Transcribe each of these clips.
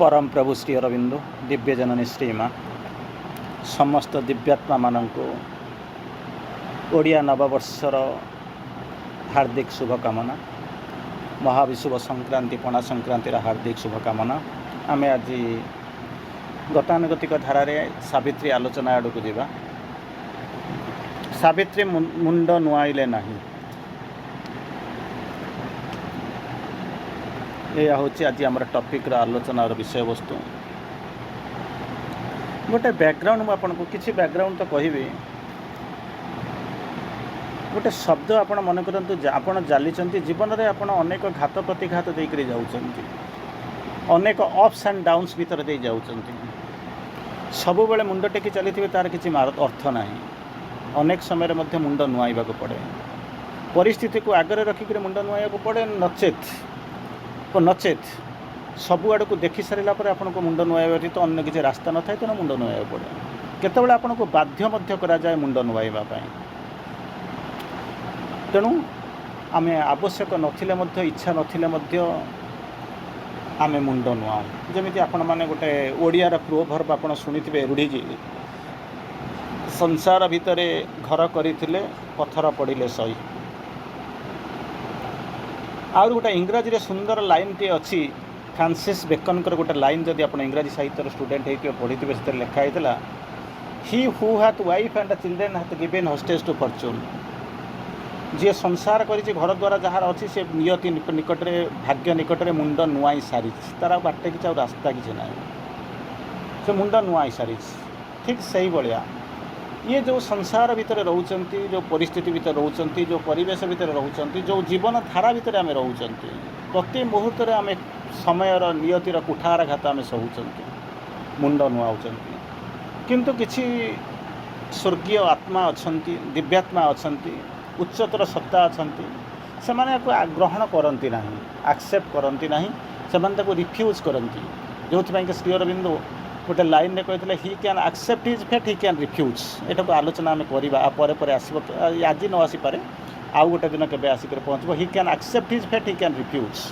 परम प्रभु श्री अरविंद दिव्य जननी श्रीमा समस्त दिव्यात्मा मानंको ओडिया नववर्षर हार्दिक शुभकामना। महाविशुभ संक्रांति पणा संक्रांतिर हार्दिक शुभकामना। आमे आज गतानुगतिक धारा सावित्री आलोचना आड़ को जावा। सावित्री मुंड नुआइले नहीं, यह हूँ आज आम टॉपिक आलोचनार विषय वस्तु। गोटे बैकग्राउंड मुझे किसी बैकग्राउंड तो कहबी। गोटे शब्द आप मन करतु आप जाली जीवन में आप अनेक घात प्रतिघात देकर जाऊँगी, अनेक अप्स एंड डाउन्स भितर दे जाऊँगी। सब बेले मुंड टेकी चली तार किसी अर्थ ना। अनेक समय मुंड नुआइबा पड़े, परिस्थिति को आगे रखिक मुंड नुआइबा पड़े। नचेत सबुआड़ को देखी सारा पर आपको मुंड नुआइबा तो अन्य किसी रास्ता न था, तेना मुंड नुआइबा पड़े। केतबेले आपको बाध्य करा जाए मुंड नुआइबा पाई। तेणु आम आवश्यक नथिले मध्य इच्छा नथिले मध्य आमे मुंड नुआऊ। जमीती आपण माने गोटे ओडियार प्रोभर्ब आप शुणिथिबे रूढ़ी, संसार भितरे घर करथिले पत्थर पड़िले सही। आउर गोटे इंग्राजी रे सुंदर लाइन टे अच्छी, फ्रांसिस बेकनकर गोटे लाइन जदि आप इंग्राजी साहित्य स्टूडेंट हो पढ़ी से लिखाई है, ही हु हाथ वाइफ एंड चिल्ड्रेन हाथ गिवेन हॉस्टेज टू फॉर्च्यून। जी संसार कर घर द्वारा जार अच्छी से नियति निकट में भाग्य निकट में मुंड नुआई सारी, तार बाटे किसी रास्ता किसी ना, से मुंड नुआई सारी। ठीक से भाया ये जो संसार भितर रोचंती, जो परिस्थिति भितर रोचंती, जो परिवेश भितर रोचंती, जो जीवन धारा भितर आम रोचंती, प्रति मुहूर्त में आम समयर नियतिर कुठारघात आम सहूचंती, मुंड नुआउचंती। किंतु किछि स्वर्गीय आत्मा अछंती, दिव्यात्मा अछंती, उच्चतर सत्ता अछंती, से माने ग्रहण करती ना, एक्सेप्ट करती ना, से रिफ्यूज करती। जो श्री अरविंद गोटे लाइन में कहते he can accept his fate, he can refuse. यहाँ को आलोचना आम करवा आस आज न आसीपे, आउ गोटे दिन के आसिक पहुँच। He can accept his fate, he can refuse.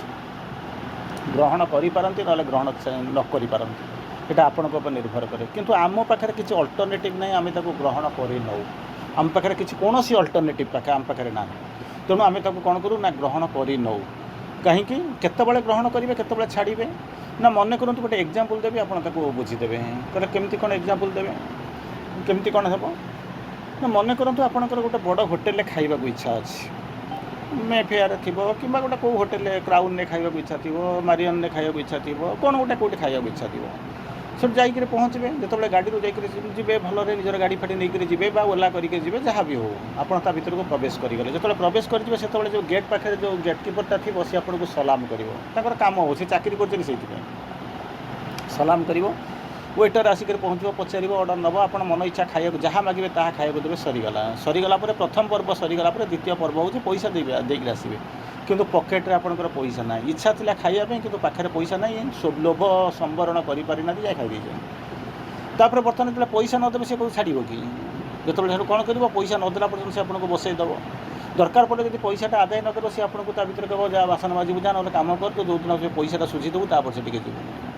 ग्रहण करपारती ना ग्रहण न करपारती, यहाँ आपण निर्भर करे। किंतु आम पाखे किसी अल्टरनेटिव ना, आम ग्रहण कर नौ। आम पाखे किसी कौन अल्टरनेटिव पाखे आम पाखे ना, तेणु आम कौन करूँ ना ग्रहण कर नौ। कहीं केतबेले ग्रहण करेंगे केतबेले छाड़े ना। मन करूँ गोटे एग्जाम्पल देवी, आप बुझीदेवे कहले केमती कौन एग्जाम्पल देवे, केमती कौन हे ना। मन करूँ आपंकर गोटे बड़ होटेल खाइबा इच्छा अच्छी, मे फेयर थी कि गोटे कौ होटेल क्राउन ने खाइबा इच्छा थी, मारियन ने खाइबा इच्छा थी, कौन गोटे कौटे खाइबा इच्छा थी। सब जाकर पहुँचे जो गाड़ी जी भलरे निजर गाड़ी फाड़ी नहीं जी ओला करके जी जहाँ भी हो, आप भर को प्रवेश करेंगे। जो प्रवेश करेंगे से जो गेट पाखे जो गेटकीपरटा थी सी आपको सलाम कर काम हो, चाकरी कर सलाम कर। वेटर आसिक पहुँच पचार अर्डर नब, आप मन इच्छा खाया जहाँ मागे ताहा खाया देवे। सरीगला प्रथम पर्व सरीगला द्वितीय पर्व हो पैसा देकर आसवे, किंतु पकेट रे आपनकर पैसा ना। इच्छा थिला खाइया पे किंतु पाखे पैसा ना, सब लोभ संवरण करि ना जा खाई दे। तापर बर्तमान जो पैसा नदेवे से छाड़ कि जो कौन कर पैसा नदेला पर्यटन से आपको बसई देव। दरकार पड़े जब पैसाटा आदाय नदेव सी आपको भर कह जा बासन माजिबू जा ना कम कर, तो जो दिन पैसाटा सुझीदेबू तापर से जीवन।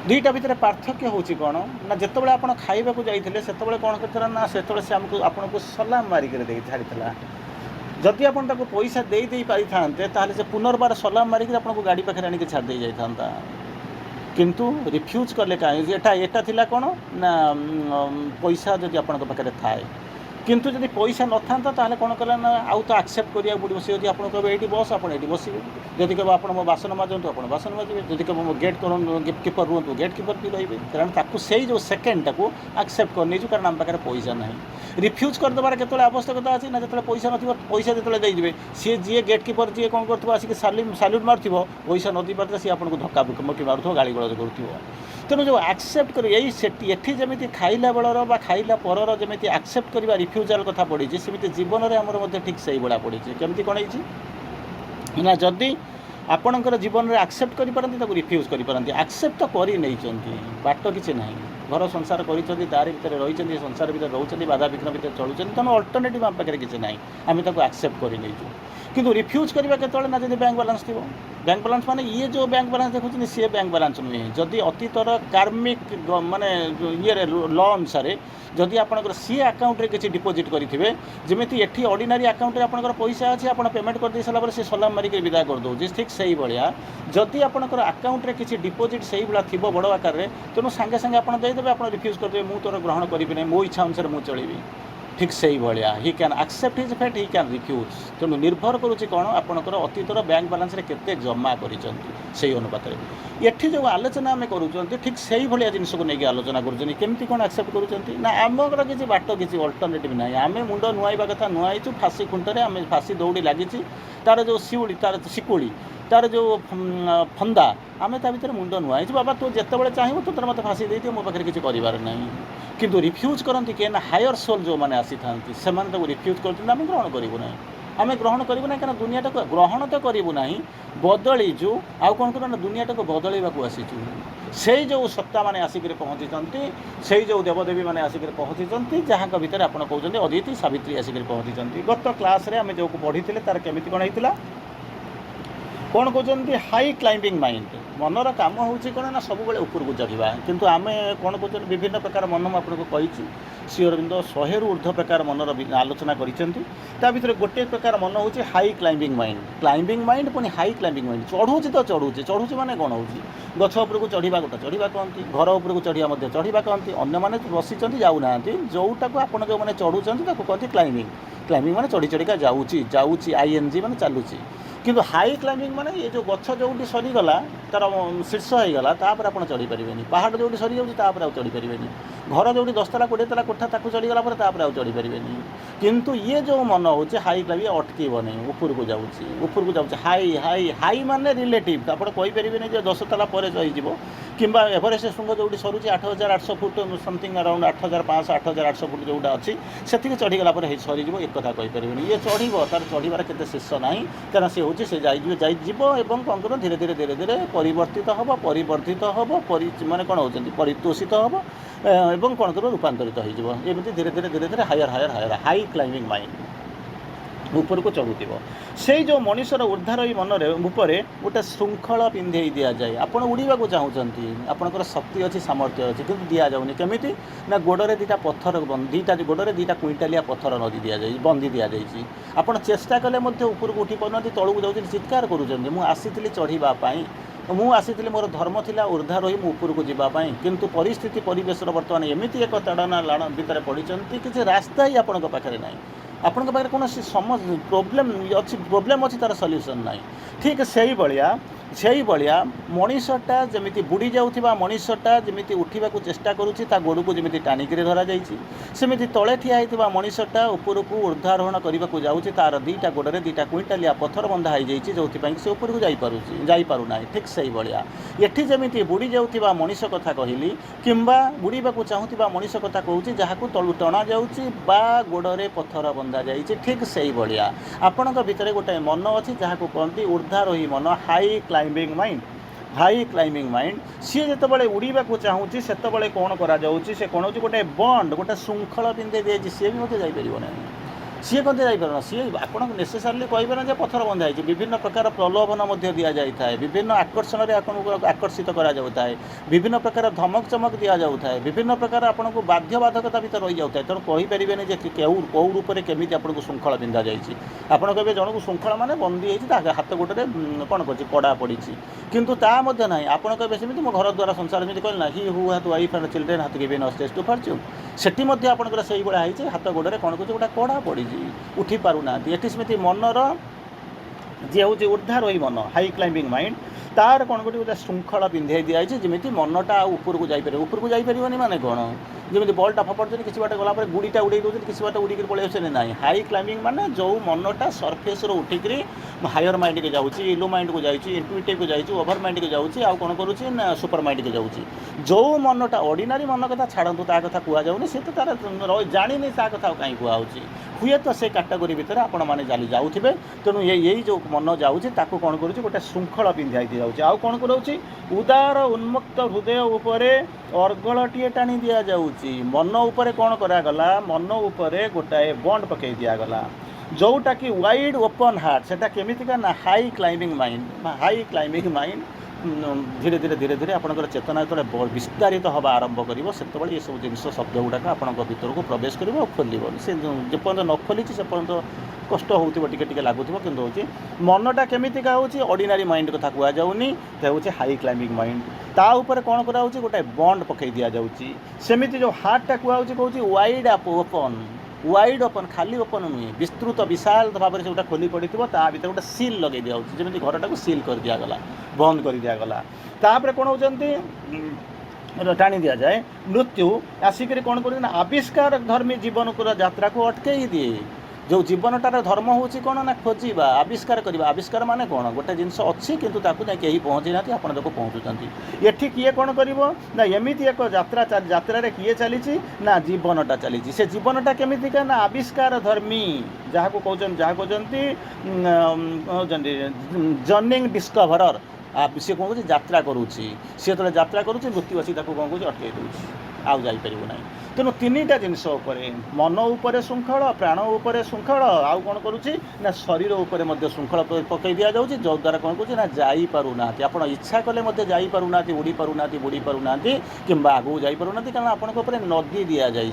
दुईटा भितर पार्थक्य हूँ कौन ना, जिते आप खाइबा जाइए से कौन करता ना, से आमको आपको सलाम मारिक छाड़ी। जदि आप पैसा दे पारि था से पुनर्बार सलाम मारिक आपको गाड़ी पाखे आनिक छाड़ दे जाता। किंतु रिफ्यूज कले कहीं एटा थिला कौन ना पैसा जदि आप पाखे थाए, किंतु जदि पैसा न था ताहले कौन कला ना आउ तो एक्सेप्ट करिया पड़ो। सी जब आपको कहे ये बस आप बसवे, जदि कह आप बासन माजतु आप बासन माजे, जदि कह गेट गेट कीपर रुहतु गेट कीपर भी रे। कारण ताकू से जो सेकेंड टाक एक्सेप्ट करनी, कारण आम पाखे पैसा ना। रिफ्यूज करदेवार केत आवश्यकता अच्छी ना, जो पैसा न पैसा जो देजे सी जी गेट कीपर जी कौन कर आसिक साल्यूट मारुव, पैसा न दी पारे सी आपको धक्का मुक्की मारुव, गाड़ी गलज कर। तेणु जो एक्सेप्ट कर ये जमी खाइला बेलर बा खाइला परर जमी एक्सेप्ट करवा रिफ्यूजाल कथा पड़ी, सेमती जीवन में आमर ठीक से भाया पड़ी। केमती कौन ना, जदि आपणकर जीवन में एक्सेप्ट करें रिफ्यूज करें, एक्सेप्ट तो कर नहीं बाट किसी ना। घर संसार करिसेंती तारि भितर रहिसेंती संसार भितर रहउसेंती बाधा विघ्न भितर चलुसेंती तेणु अल्टरनेटिव आम पाखे किसी ना आम ताको एक्सेप्ट कर नहीं किंतु रिफ्यूज करवा केतले ना जब बैंक बालांस थी बैंक बालांस माने ये जो बैंक बालांस देखुं सी बैंक बालांस नुहे जदि अतीतर कार्मिक माने ये लॉ अनुसार जदि आपंकर सी अकाउंट रे किसी डिपोजिट करेंगे जमी एटी ऑर्डिनरी अकाउंट रे आपंकर पैसा अच्छे आप पेमेंट कर दे सारा सी सलाम मारिक विदा कर दौर ठीक से ही भाया जदि आपंकर अकाउंट रे किसी डिपोजिट से ही भाया थी बड़ आकार में तेणु सांगे सांगे आप देदेवे आप रिफ्यूज करदे मु तोर ग्रहण करी ना मो इच्छा अनुसार मुझे चलि ठीक से ही भाया he can accept his fate he can refuse तेणु निर्भर करुच्ची कौन आपंकर अतीतर बैंक बालांस केते जमा कर अनुपात एठी जो आलोचना आम करूँ ठीक से ही भाया जिनस को लेकिन आलोचना करमती कौन एक्सेप्ट करूँ ना आमर किसी बाट किसी अल्टरनेटिव ना आम मुंड नुआइबा कथा नुआईचु फाँसी खुंटे आम फाँसी दौड़ी लगी तार जो शिउड़ी तार शिकुड़ी तार जो फंदा आम ता भर मुंड नुआई बाबा तू जिते चाहिए तो तेरे मत फाँसी दे दियो मो पाखे किसी कर ना किंतु रिफ्यूज करती किए ना हायर सोल जो मैंने आसी था से रिफ्यूज करते आम ग्रहण करूँ ना आम ग्रहण करूँ ना कहीं दुनियाटा को ग्रहण तो करूँ ना बदलीचु आउ कौन कर दुनियाटा को बदलवाक आसीचु से जो सत्ता मैंने आसिक पहुँची से जो देवदेवी मैंने आसिक पहुँची जहाँ भितर आप कहते अदिति सावित्री आसिक पहुँची गत क्लास आम जो पढ़ी तार केमी कौन होता कौन कहते हाई क्लाइंबिंग माइंड मनर काम होची कौन ना सब ऊपर को चढ़ा किंतु आम कौन कहते विभिन्न प्रकार मन आपको कही श्री अरविंद 100 रु ऊर्ध्व प्रकार मनर आलोचना कर गोटे प्रकार मन हो हाई क्लाइंबिंग माइंड पुणी हाई क्लाइंबिंग माइंड चढ़ुची तो चढ़ुची माने कौन हो गछ उपरको चढ़ा गोटे चढ़ा कहती घर उपरको चढ़ा चढ़ा कहती अन्य बसी जाऊना जोटा को आप जो मैंने चढ़ुंट कहती क्लाइंबिंग माने चढ़ी चढ़िका जाऊँगी आईएनजी माने चलुची किंतु हाई क्लाइंबिंग माने ये जो गछ जो सरीगला तार शीर्ष होगला तापर आप चढ़ी पारे पहाड़ जो सरी जाऊँगी आउ चढ़ी पारे घर जो 10 तला 20 तला कोठा ताकू चढ़ीगला आउ चढ़ी पारे किंतु ये जो मन हो हाई क्लाइंबिंग अटकेब नहीं ऊपर को जाऊँगी हाई हाई हाई माने रिलेटिव आप कहींपारे 10 तला पर जाइए कि एवरेस्ट शृंग जो सरुची 8800 फुट समथिंग अराउंड 8500 8800 फुट जोटा अच्छी से चढ़ीगला सरीज एक कथा कहींपारे ये चढ़ तार चढ़ार के शीर्ष ना क्या सी हूँ से जाइए कौन कर धीरे धीरे धीरे धीरे परिवर्तित हम माने कौन होती परितोषित हम एवं कौन कर रूपांतरित होमती धीरे धीरे धीरे धीरे higher higher higher high climbing mind ऊपर को चढ़ुव से जो मनुष्यर ऊर्ध्वारोही मन ऊपर गोटे श्रृंखला पिंधे दि जाए आप उड़ा को चाहते आपंकर शक्ति अच्छी सामर्थ्य अच्छी कि दि जाऊनी केमी ना गोड़े दीटा पत्थर दीटा गोड़े दीटा क्विंटालिया पत्थर नदी दि जाए बंदी दि जाए आप चेष्टा कले ऊपर को उठी पार तौक जाऊँ चित्कार करुँच चढ़ापी मुझे मोर धर्म थिला ऊर्ध्वारोही ऊपर को जावाई किंतु परिस्थिति परिवेश बर्तमान एमती एक ताड़ना लाण भितर पड़ती किसी रास्ता ही आपण पाखे ना आपण पाखे कौन प्रोब्लेम अच्छी तार सल्यूशन ना ठीक से भाया मनीषटा जमी बुड़ी जाऊा मनीषटा जमी उठा चेष्टा करुच्ची गोड़ को जमी टाणिक धरा जामती तले ठिया होता मनीषटा ऊपर को ऊर्ध्वारोहण करने को जाऊँगी तार दीटा गोड़े दीटा क्विंटालिया पत्थर बंधा हो जो से ऊपर को जापना ठीक से भाया एटी जमी बुड़ी जाऊा मनीष कथा कहली कि बुड़ाक चाहूबा मनीष कथा कहूँ जहाँ को तलू टणा जाऊँगी गोड़े पत्थर बंधा जाइए ठीक से भाया आपण भितर गोटे मन अच्छी जहाँ को कहते ऊर्ध्वारोही मन हाई क्लाइंबिंग माइंड सी जिते उड़ा को चाहूँगी से कौन कर कौन गोटे बंड गोटे श्रृंखला पिंधे दी सी भी मत जापर सी कौन जापर सी आप नेसेसारली कहे ना पत्थर बंधा है विभिन्न प्रकार प्रलोभन दि जाए विभिन्न आकर्षण आपको आकर्षित कराए विभिन्न प्रकार धमक चमक दि जाए विभिन्न प्रकार आपको बाध्यबाधकता भर रही जाए तेणु कहींपारे कौ रूप से केमी आपको श्रृंखला पिंधा जाए आप कहे जन को श्रृंखला माने बंदी है हाथ गोटे कौन कर कड़ा पड़ी किंतु ता ना आप कहे सेमती मो घर द्वारा संसार जमी कहना ही हु हाथ वाइफ एंड चिल्ड्रेन हाथ गिवन अस टू फॉर्च्यून सेठी आपंकर से भाया हाथ गोड़े कौन कर गोटा कड़ा पड़ी उठी पारूना ये सेमती मनर जी हूँ ऊर्ध्वारोही मन हाई क्लाइंबिंग माइंड तार कौन गोटे श्रृंखला पिंधे दि जाए जमी मनटा ऊपर को जापरि माने कौन जमी बल्टा फपाड़ किसी बाट गला गुड़ीटा उड़े दूसरी किसी बाट उड़ी पलि आसे ना हाई क्लाइंबिंग माने जो मनटा सरफेस उठिक हायर माइंड के जाऊँगी लो माइंड को जाइए इंटुइटिव को जाइए ओभर माइंड के जाऊँगी आउ कौन करुच्ची ना सुपर माइंड के जाऊँगी जो मनटा ऑर्डिनरी मन कथा छाड़ू ता कथा कहजाऊनी सी तो तार जानी ता कथा कहीं कहुच्छी हुए तो से कैटेगोरी भितर आपण मैंने जाऊे तेणु यही जो मन जाऊँगी कौन करुच्ची गोटे श्रृंखला पिंधाई दि दिजाऊँ। आउ कौन कराऊँ उदार उन्मुक्त हृदय उपरे अर्गलटीए टाणी दि जाऊँगी। मन उपरे कौन करागला मन उपरे गोटाए बंड पकई दिगला जोटा कि वाइड ओपन हार्ट सेटा केमितिका ना हाई क्लाइंबिंग माइंड धीरे धीरे धीरे धीरे आपंकर चेतना जो विस्तारित हवा आरंभ कर से ये सब जिन शब्द गुड़ाक आपण भर को प्रवेश कर खोल से जेपर्यंत न खोली से पर्यंत कष्ट हो टे लगुव कि मनटा केमितिका हूँ ऑर्डिनरी माइंड कथा कहुनी हूँ हाई क्लाइंबिंग माइंड ता ऊपर कौन कराऊँ गोटे बंड पकई दि जाऊँगी सेमती जो हार्टा कहूँ कहूँ वाइड ओपन खाली ओपन नुहे विस्तृत विशाल भाव में जोटा खोली पड़ी ता भर गोटे सील लगे दिखाऊँ जमी घरटा को सील कर दिगला बंद कर दिगला तापर कौन होती टाणी दि जाए मृत्यु आसिक कौन कर आविष्कार धर्मी जीवन को यात्रा को अटकई दिए जो जीवनटार धर्म हूँ कौन ना खोजा आविष्कार करवा आविष्कार माने कौन गोटे जिनस अच्छी किंतु ताकू जाए कहीं पहुँची ना आप पहुँचुंट एठी किए कौन कर एमती एक यात्रा किए चली ना जीवनटा चली से जीवनटा केमितिका ना आविष्कार धर्मी जहाँ को कहते जर्निंग डिस्कभरर सी कौन यात्रा करुँची सी जो यात्रा करुँच मृत्यु आसी कौन कौन अटकई दूसरी आउ जापर ना तेणु तीनटा जिनस मन उपर श्रृंखल प्राण उपर श्रृंखल आउ कौन करुँची ना शरीर उपर श्रृंखल पकई दि जाऊँ जो द्वारा कौन कौन ना जापरूना आप इच्छा कले जापरूना उड़ी पारूना बुड़ी पारूना कि आगू जापरूना कारण आपंकर नदी दि जाए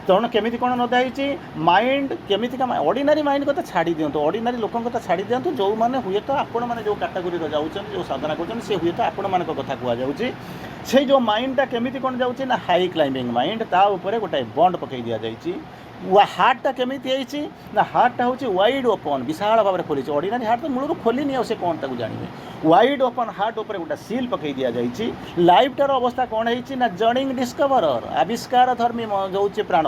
तेणु केमी कौन नदाई माइंड केमितिका ऑर्डिनरी माइंड कथा छाड़ी दिंतु ऑर्डिनरी लोक कथा छाड़ी दिंतु जो मैंने हुए तो आपण मैंने जो कैटेगोरी जाऊँच जो साधना कर हुए तो आपण मान कथा कहुच्छे से जो माइंडटा केमिति कौन जाऊँच ना हाई क्लाइंबिंग माइंड ता उपरे गोटे बंड पकई दि जाए हार्टा केमिति ना हार्टा हूँ वाइड ओपन विशाल भाव में खोली ऑर्डिनरी हार्ट तो मूल खोलनी से कौन ताको जानवे वाइड ओपन हार्ट उपर गोटे सील पकई दि जाए लाइफटार अवस्था कौन है जर्निंग डिस्कभरर आविष्कार धर्मी जो प्राण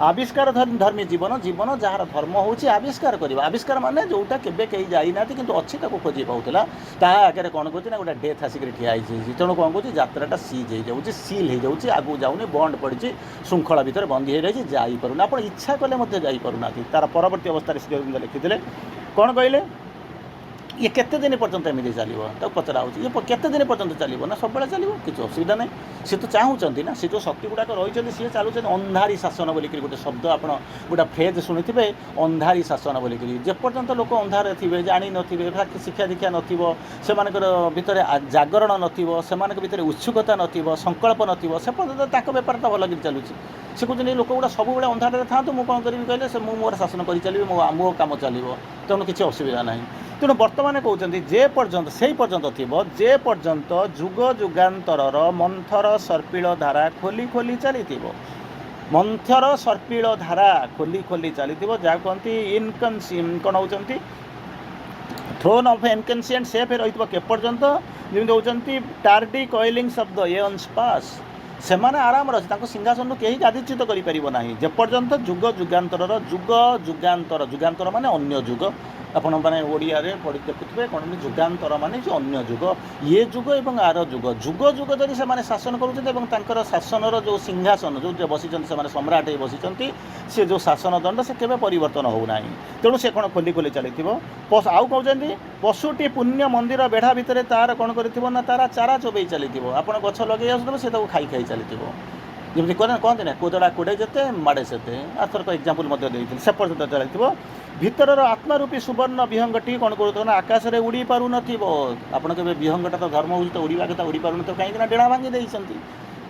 आविष्कार धर्मी जीवन जीवन जार धर्म हूँ आविष्कार करवा आविष्कार माने जोटा केबे कहीं जाइना किंतु अच्छी खोजी पाला ता आगे कौन कहे गोटे डेथ आसिक ठिया तेणु कौन कौन यात्रा सीज हो जाऊँगी सील हो जाऊँगी आगू जाऊनी बंड पड़ी श्रृंखला भितर बंदी हो रही जापरूना आप इच्छा कले जापरूना तार परवर्ती अवस्था श्री लिखिते कौन कहले ये केते दिन पर्यंत एमती चलो तक पचरा हो ये केते दिन पर्यंत चलो ना सब चलो किसी असुविधा ना सी तो चाहूँगी ना सी जो शक्ति गुड़ाक रही सी चलुच्च अंधारी शासन बोलिक गोटे शब्द आप गोटे फ्रेज शुणी अंधारी शासन बोलिक जेपर्यंत लोक अंधार थे जाणी नथिबे शिक्षा दीक्षा नथिबो सेमानकर भितर जागरण नथिबो सेमानक भितर उत्सुकता नथिबो संकल्प नथिबो से पर्यंत ताको बेपार तो भल चलुची से कहते लोक गुड़ा सब बड़े अंधार था मुझे कौन करी कहले से मोर शासन कर चलिए मो काम चलो तेणु किसी असुविधा ना तेणु बर्तमान कहते जे पर्यंत से पर्यंत थो जे पर्यंत जुग जुगांतर मंथर सर्पिल धारा खोली खोली चली मंथर सर्पिल धारा खोली खोली चली जहाँ कहती इनकनसियम कौन होती थ्रोन ऑफ इनकनसियंट सेफ रही केपर्यंत जमी होती टार्डी कॉइलिंग शब्द ए अनस्पास से आराम अच्छे सिंहासन कहीं गादीच्युत करना जेपर्यंत जुग जुगांतर जुगांतर जुगांतर माने अन्य जुग आपण मैंने ओडिया पढ़ी देखुए कौन जुगांतर माने जो अन्य जुग ये जुग और आर जुग जुग जुग जदि से शासन कर शासनर जो सिंहासन जो बसी से सम्राट बसी सी जो शासन दंड से केवे परिवर्तन होना तेणु से कौन खोली खोली चली आउ कहते पशुटी पुण्य मंदिर बेढ़ा भितर तार कौन कर तार चारा चोबई चली आप गछ लगे आस से खाई खाई चली जमी कहते ना कोदड़ा कोड़े जेते माड़े सेते आथरक एग्जाम्पल से पर्यटन चली भितर आत्मारूपी सुवर्ण विहंगटी कौन कर आकाश में उड़ी पार आपण के विहंगटा तो धर्म हो तो उड़ा कथा उड़ी पार कहीं डेणा भांगी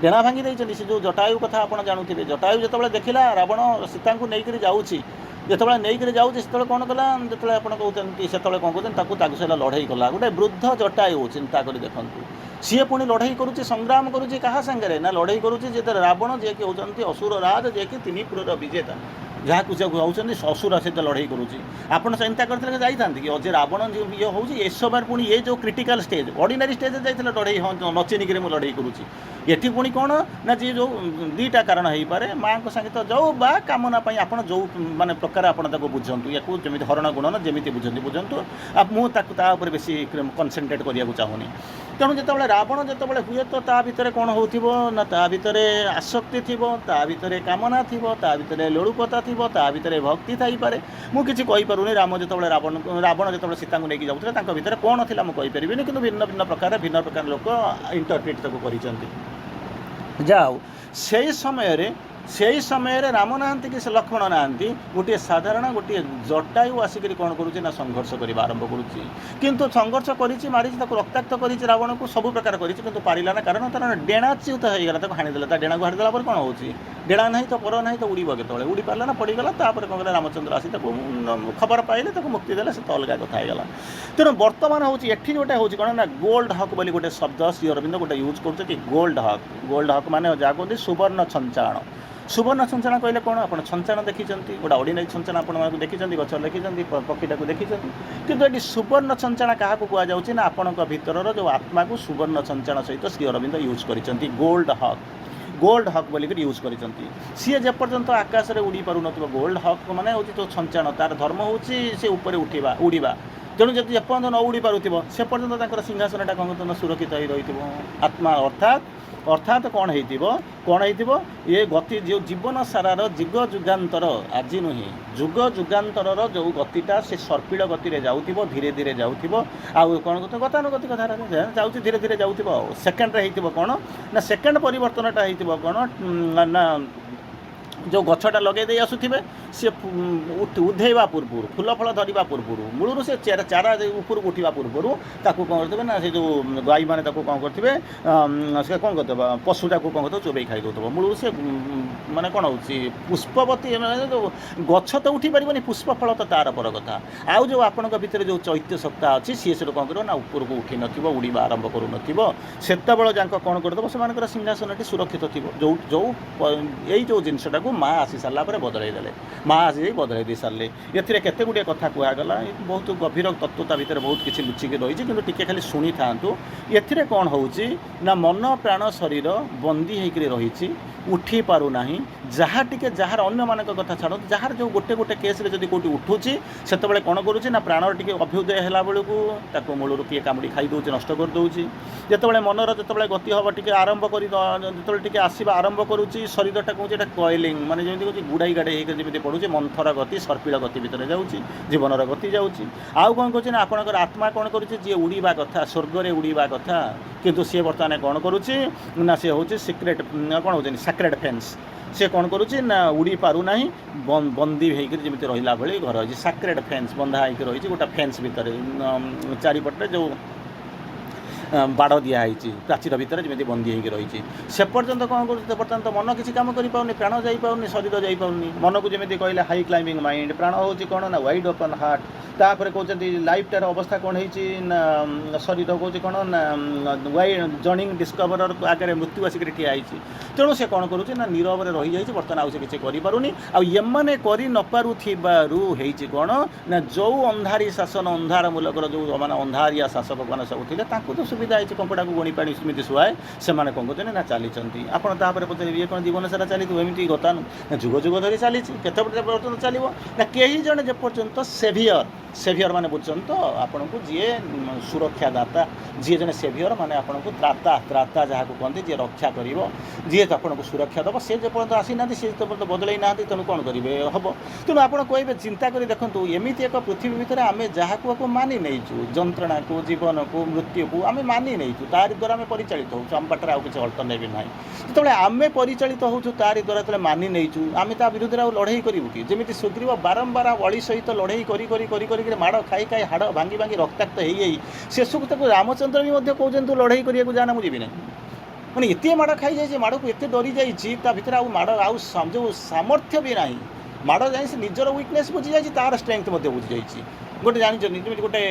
डेणा भांगी से जो जटायु कथा आप जानूे जटायु जो देखला रावण सीता को लेकर जाऊँगी जिते नहीं जाऊँगी से कौन कला जो आप कहते से कौन कहते से लड़ाई कला गोटे वृद्ध जटायु चिंता कर देखूँ सी पुणी लड़ाई करुच्ची संग्राम करुच्ची क्या सागर ना लड़ाई करुच्ची जे रावण जे कि होती असुर राज जे कि तीन पुरर विजेता जहाँ कुछ कहते असुर सहित लड़ाई करुच्ची आपड़ चिंता करते जाता कि अजे रावण ये हूँ ये समय पुणी ये जो क्रिटिकल स्टेज ऑर्डिनरी स्टेज जाइए लड़ाई हाँ नचिनिक लड़ाई करुच्ची ये पुणी कौन ना जी जो दुईटा कारण हो पारे माँ को संगे तो जाऊ बा कामना आप जो माने प्रकार आप बुझंतु या जमी हरण गुणन जमी बुझंती बुझंतु मुझे बेसी कनसेंट्रेट करने चाहूनी तेणु जो रावण जो हुए तो ता भितर कौन हो ना ता भितर आसक्ति थी ता भितर कामना थी ता भितर लोलुपता थी ଥିବ ତା ଭିତରେ ଭକ୍ତି ଥାଇପାରେ ମୁଁ କିଛି କହିପାରୁନି ରାମ ଯେତେବେଳେ ରାବଣ ଯେତେବେଳେ ସୀତାଙ୍କୁ ନେଇକି ଯାଉଥିଲେ ତାଙ୍କ ଭିତରେ କ'ଣ ଥିଲା ମୁଁ କହିପାରିବିନି କିନ୍ତୁ ଭିନ୍ନ ଭିନ୍ନ ପ୍ରକାର ଲୋକ ଇଣ୍ଟରପ୍ରିଟ୍ ତାକୁ କରିଛନ୍ତି ଯାହା ହଉ ସେହି ସମୟରେ ରାମ ନାହାନ୍ତି କି ସେ ଲକ୍ଷ୍ମଣ ନାହାନ୍ତି ଗୋଟିଏ ସାଧାରଣ ଗୋଟିଏ ଜଟାୟୁ ଆସିକରି କ'ଣ କରୁଛି ନା ସଂଘର୍ଷ କରିବା ଆରମ୍ଭ କରୁଛି କିନ୍ତୁ ସଂଘର୍ଷ କରିଛି ମାରିଛି ତାକୁ ରକ୍ତାକ୍ତ କରିଛି ରାବଣକୁ ସବୁ ପ୍ରକାର କରିଛି କିନ୍ତୁ ପାରିଲା ନା କାରଣ ତାର ଡେଣାଚ୍ୟୁତ ହେଇଗଲା ତାକୁ ହାଣିଦେଲା ତା ଡେଣାକୁ ହାଣିଦେଲା ପରେ କ'ଣ ହେଉଛି ଡେଣା ନାହିଁ ତ ପର ନାହିଁ ତ ଉଡ଼ିବ କେତେବେଳେ ଉଡ଼ି ପାରିଲା ନା ପଡ଼ିଗଲା ତାପରେ କ'ଣ କଲେ ରାମଚନ୍ଦ୍ର ଆସି ତାକୁ ଖବର ପାଇଲେ ତାକୁ ମୁକ୍ତି ଦେଲେ ସେ ତ ଅଲଗା କଥା ହେଇଗଲା ତେଣୁ ବର୍ତ୍ତମାନ ହେଉଛି ଏଠି ଗୋଟେ ହେଉଛି କ'ଣ ନା ଗୋଲ୍ଡ ହକ୍ ବୋଲି ଗୋଟେ ଶବ୍ଦ ଶ୍ରୀ ଅରବିନ୍ଦ ଗୋଟେ ୟୁଜ୍ କରୁଛନ୍ତି ଗୋଲ୍ଡ ହକ୍ ମାନେ ଯାହା କୁହନ୍ତି ସୁବର୍ଣ୍ଣ ଛଞ୍ଚାଣ ସୁବର୍ଣ୍ଣ ଛଞ୍ଚାଣ କହିଲେ କ'ଣ ଆପଣ ଛଞ୍ଚାଣ ଦେଖିଛନ୍ତି ଗୋଟେ ଅର୍ଡ଼ିନାରୀ ଛଞ୍ଚାଣ ଆପଣମାନଙ୍କୁ ଦେଖିଛନ୍ତି ଗଛ ଦେଖିଛନ୍ତି ପକ୍ଷୀଟାକୁ ଦେଖିଛନ୍ତି କିନ୍ତୁ ଏଠି ସୁବର୍ଣ୍ଣ ଛଞ୍ଚାଣ କାହାକୁ କୁହାଯାଉଛି ନା ଆପଣଙ୍କ ଭିତରର ଯେଉଁ ଆତ୍ମାକୁ ସୁବର୍ଣ୍ଣ ଛଞ୍ଚାଣ ସହିତ ଶ୍ରୀ ଅରବିନ୍ଦ ୟୁଜ୍ କରିଛନ୍ତି ଗୋଲ୍ଡ ହକ୍ ବୋଲିକରି ୟୁଜ୍ କରିଛନ୍ତି ସିଏ ଯେପର୍ଯ୍ୟନ୍ତ ଆକାଶରେ ଉଡ଼ି ପାରୁନଥିବ ଗୋଲ୍ଡ ହକ୍ ମାନେ ହେଉଛି ଯେଉଁ ଛଞ୍ଚାଣ ତାର ଧର୍ମ ହେଉଛି ସେ ଉପରେ ଉଡ଼ିବା ତେଣୁ ଯଦି ଯେପର୍ଯ୍ୟନ୍ତ ନ ଉଡ଼ି ପାରୁଥିବ ସେ ପର୍ଯ୍ୟନ୍ତ ତାଙ୍କର ସିଂହାସନଟା କ'ଣ ସୁରକ୍ଷିତ ହୋଇ ରହିଥିବ ଆତ୍ମା ଅର୍ଥାତ୍ କ'ଣ ହେଇଥିବ ଏ ଗତି ଯେଉଁ ଜୀବନ ସାରାର ଯୁଗ ଯୁଗାନ୍ତର ଆଜି ନୁହେଁ ଯୁଗ ଯୁଗାନ୍ତରର ଯେଉଁ ଗତିଟା ସେ ସର୍ପିଳ ଗତିରେ ଯାଉଥିବ ଧୀରେ ଧୀରେ ଯାଉଥିବ ଆଉ କ'ଣ ଗତାନୁଗତିକ ଧାରାରେ ଯାଉଛି ଧୀରେ ଧୀରେ ଯାଉଥିବ ଆଉ ସେକେଣ୍ଡରେ ହେଇଥିବ କ'ଣ ନା ସେକେଣ୍ଡ ପରିବର୍ତ୍ତନଟା ହେଇଥିବ କ'ଣ ନା ଯେଉଁ ଗଛଟା ଲଗାଇ ଦେଇ ଆସୁଥିବେ ସେ ଉଧେଇବା ପୂର୍ବରୁ ଫୁଲ ଫଳ ଧରିବା ପୂର୍ବରୁ ମୂଳରୁ ସେ ଚାରା ଉପରକୁ ଉଠିବା ପୂର୍ବରୁ ତାକୁ କ'ଣ କରିଥିବେ ନା ସେ ଯେଉଁ ଗାଈମାନେ ତାକୁ କ'ଣ କରିଥିବେ ସେ କ'ଣ କରିଦେବ ପଶୁଟାକୁ କ'ଣ କରିଥିବ ଚୋବେଇ ଖାଇ ଦେଉଥିବ ମୂଳରୁ ସେ ମାନେ କ'ଣ ହେଉଛି ପୁଷ୍ପବତୀ ଯେଉଁ ଗଛ ତ ଉଠି ପାରିବନି ପୁଷ୍ପ ଫଳ ତ ତାର ପର କଥା ଆଉ ଯେଉଁ ଆପଣଙ୍କ ଭିତରେ ଯେଉଁ ଚୈତ୍ୟ ସତ୍ତା ଅଛି ସିଏ ସେଠୁ କ'ଣ କରିବ ନା ଉପରକୁ ଉଠି ନଥିବ ଉଡ଼ିବା ଆରମ୍ଭ କରୁନଥିବ ସେତେବେଳେ ଯାଙ୍କ କ'ଣ କରିଦେବ ସେମାନଙ୍କର ସିଂହାସନଟି ସୁରକ୍ଷିତ ଥିବ ଏଇ ଯେଉଁ ଜିନିଷଟାକୁ ମା ଆସି ସାରିଲା ପରେ ବଦଳେଇ ଦେଲେ ମା ଆସି ବଦଳେଇ ଦେଇ ସାରିଲେ ଏଥିରେ କେତେ ଗୁଡ଼ିଏ କଥା କୁହାଗଲା ବହୁତ ଗଭୀର ତତ୍ତ୍ୱ ତା ଭିତରେ ବହୁତ କିଛି ଲୁଚିକି ରହିଛି କିନ୍ତୁ ଟିକେ ଖାଲି ଶୁଣିଥାନ୍ତୁ ଏଥିରେ କ'ଣ ହେଉଛି ନା ମନ ପ୍ରାଣ ଶରୀର ବନ୍ଦୀ ହେଇକରି ରହିଛି ଉଠି ପାରୁନାହିଁ ଯାହାର ଅନ୍ୟମାନଙ୍କ କଥା ଛାଡ଼ନ୍ତୁ ଯାହାର ଯେଉଁ ଗୋଟେ କେସ୍ରେ ଯଦି କେଉଁଠି ଉଠୁଛି ସେତେବେଳେ କ'ଣ କରୁଛି ନା ପ୍ରାଣର ଟିକେ ଅଭ୍ୟୁଦୟ ହେଲା ବେଳକୁ ତାକୁ ମୂଳରୁ କିଏ କାମୁଡ଼ି ଖାଇଦେଉଛି ନଷ୍ଟ କରିଦେଉଛି ଯେତେବେଳେ ମନର ଯେତେବେଳେ ଗତି ହେବ ଟିକେ ଆରମ୍ଭ କରି ଯେତେବେଳେ ଟିକେ ଆସିବା ଆରମ୍ଭ କରୁଛି ଶରୀରଟା କହୁଛି ଏଇଟା କଏଲିଂ ମାନେ ଯେମିତି କହୁଛି ଗୁଡ଼ାଇ ଗାଡ଼େଇ ହେଇକି ଯେମିତି ପଡ଼ୁଛି ମନ୍ଥର ଗତି ସର୍ପିଳ ଗତି ଭିତରେ ଯାଉଛି ଜୀବନର ଗତି ଯାଉଛି ଆଉ କ'ଣ କରୁଛି ନା ଆପଣଙ୍କର ଆତ୍ମା କ'ଣ କରୁଛି ଯିଏ ଉଡ଼ିବା କଥା ସ୍ୱର୍ଗରେ ଉଡ଼ିବା କଥା କିନ୍ତୁ ସିଏ ବର୍ତ୍ତମାନ କ'ଣ କରୁଛି ନା ସେ ହେଉଛି ସିକ୍ରେଟ୍ କ'ଣ ହେଉଛନ୍ତି ସାକ୍ରେଟ୍ ଫେନ୍ସ ସେ କ'ଣ କରୁଛି ନା ଉଡ଼ି ପାରୁନାହିଁ ବନ୍ଦୀ ହେଇକରି ଯେମିତି ରହିଲା ଭଳି ଘର ଅଛି ସାକ୍ରେଟ୍ ଫେନ୍ସ ବନ୍ଧା ହେଇକି ରହିଛି ଗୋଟେ ଫେନ୍ସ ଭିତରେ ଚାରିପଟରେ ଯେଉଁ ବାଡ଼ ଦିଆହେଇଛି ପ୍ରାଚୀର ଭିତରେ ଯେମିତି ବନ୍ଦୀ ହେଇକି ରହିଛି ସେ ପର୍ଯ୍ୟନ୍ତ କ'ଣ କରୁଛି ବର୍ତ୍ତମାନ ତ ମନ କିଛି କାମ କରିପାରୁନି ପ୍ରାଣ ଯାଇପାରୁନି ଶରୀର ଯାଇପାରୁନି ମନକୁ ଯେମିତି କହିଲେ ହାଇ କ୍ଲାଇମ୍ବିଂ ମାଇଣ୍ଡ ପ୍ରାଣ ହେଉଛି କ'ଣ ନା ୱାଇଡ୍ ଓପନ୍ ହାର୍ଟ ତାପରେ କହୁଛନ୍ତି ଲାଇଫ୍ଟାର ଅବସ୍ଥା କ'ଣ ହେଇଛି ନା ଶରୀର କହୁଛି କ'ଣ ନା ଜର୍ଣ୍ଣିଂ ଡିସ୍କଭରର ଆଗରେ ମୃତ୍ୟୁ ଆସିକରି ଠିଆ ହେଇଛି ତେଣୁ ସେ କ'ଣ କରୁଛି ନା ନୀରବରେ ରହିଯାଇଛି ବର୍ତ୍ତମାନ ଆଉ ସେ କିଛି କରିପାରୁନି ଆଉ ଏମାନେ କରି ନପାରୁଥିବାରୁ ହେଇଛି କ'ଣ ନା ଯେଉଁ ଅନ୍ଧାରୀ ଶାସନ ଅନ୍ଧାର ମୂଲକର ଯେଉଁ ମାନେ ଅନ୍ଧାରିଆ ଶାସକମାନେ ସବୁ ଥିଲେ ତାଙ୍କୁ ତ ସୁବିଧା ହେଇଛି କଙ୍କଡ଼ାକୁ ଗଣି ପାଣି ସେମିତି ଶୁଆଏ ସେମାନେ କ'ଣ କରୁଛନ୍ତି ନା ଚାଲିଛନ୍ତି ଆପଣ ତାପରେ ପଚାରିବେ ଇଏ କ'ଣ ଜୀବନ ସାରା ଚାଲିଥିବ ଏମିତି କଥା ନା ଯୁଗ ଯୁଗ ଧରି ଚାଲିଛି କେତେ ପର୍ଯ୍ୟନ୍ତ ଚାଲିବ ନା କେହି ଜଣେ ଯେପର୍ଯ୍ୟନ୍ତ ସେଭିୟର ମାନେ ବୁଝୁଛନ୍ତି ତ ଆପଣଙ୍କୁ ଯିଏ ସୁରକ୍ଷା ଦାତା ଯିଏ ଜଣେ ସେଭିୟର ମାନେ ଆପଣଙ୍କୁ ତ୍ରାତା ଯାହାକୁ କହନ୍ତି ଯିଏ ରକ୍ଷା କରିବ ଯିଏ ଆପଣଙ୍କୁ ସୁରକ୍ଷା ଦେବ ସେ ଯେପର୍ଯ୍ୟନ୍ତ ଆସିନାହାନ୍ତି ସେ ଯେପର୍ଯ୍ୟନ୍ତ ବଦଳେଇ ନାହାନ୍ତି ତେଣୁ କ'ଣ କରିବେ ହେବ ତେଣୁ ଆପଣ କହିବେ ଚିନ୍ତା କରି ଦେଖନ୍ତୁ ଏମିତି ଏକ ପୃଥିବୀ ଭିତରେ ଆମେ ଯାହାକୁ ମାନି ନେଇଛୁ ଯନ୍ତ୍ରଣାକୁ ଜୀବନକୁ ମୃତ୍ୟୁକୁ ଆମେ ମାନି ନେଇଛୁ ତାରି ଦ୍ୱାରା ଆମେ ପରିଚାଳିତ ହେଉଛୁ ଆମ ପାଖରେ ଆଉ କିଛି ଅଲ୍ଟରନେଟିଭ୍ ନାହିଁ ଯେତେବେଳେ ଆମେ ପରିଚାଳିତ ହେଉଛୁ ତାରି ଦ୍ୱାରା ଯେତେବେଳେ ମାନି ନେଇଛୁ ଆମେ ତା ବିରୁଦ୍ଧରେ ଆଉ ଲଢ଼େଇ କରିବୁ କି ଯେମିତି ସୁଗ୍ରୀବ ବାରମ୍ବାର ବଳି ସହିତ ଲଢ଼େଇ କରି ମାଡ଼ ଖାଇ ହାଡ଼ ଭାଙ୍ଗି ରକ୍ତାକ୍ତ ହେଇ ଶେଷକୁ ତାକୁ ରାମଚନ୍ଦ୍ର ବି ମଧ୍ୟ କହୁଛନ୍ତି ତୁ ଲଢ଼େଇ କରିବାକୁ ଯାଆ ନା ମୁଁ ଯିବି ନାହିଁ ମାନେ ଏତେ ମାଡ଼ ଖାଇଯାଇଛି ମାଡ଼କୁ ଏତେ ଡରି ଯାଇଛି ତା ଭିତରେ ଆଉ ମାଡ଼ ଆଉ ଯେଉଁ ସାମର୍ଥ୍ୟ ବି ନାହିଁ ମାଡ଼ ଯାଇ ସେ ନିଜର ୱିକନେସ୍ ବୁଝିଯାଇଛି ତାର ଷ୍ଟ୍ରେଙ୍ଗଥ୍ ମଧ୍ୟ ବୁଝିଯାଇଛି ଗୋଟେ ଜାଣିଛନ୍ତି ଯେମିତି ଗୋଟେ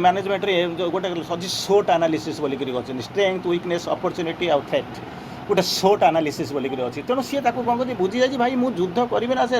ମ୍ୟାନେଜମେଣ୍ଟରେ ଗୋଟେ ଅଛି SWOT ଆନାଲିସିସ୍ ବୋଲିକରି ଅଛନ୍ତି ଷ୍ଟ୍ରେଙ୍ଗଥ୍ ୱିକନେସ୍ ଅପରଚ୍ୟୁନିଟି ଆଉ ଥ୍ରେଟ୍ ଗୋଟେ SWOT ଆନାଲିସିସ୍ ବୋଲିକରି ଅଛି ତେଣୁ ସିଏ ତାକୁ କ'ଣ କରୁଛି ବୁଝିଯାଇଛି ଭାଇ ମୁଁ ଯୁଦ୍ଧ କରିବି ନା ସେ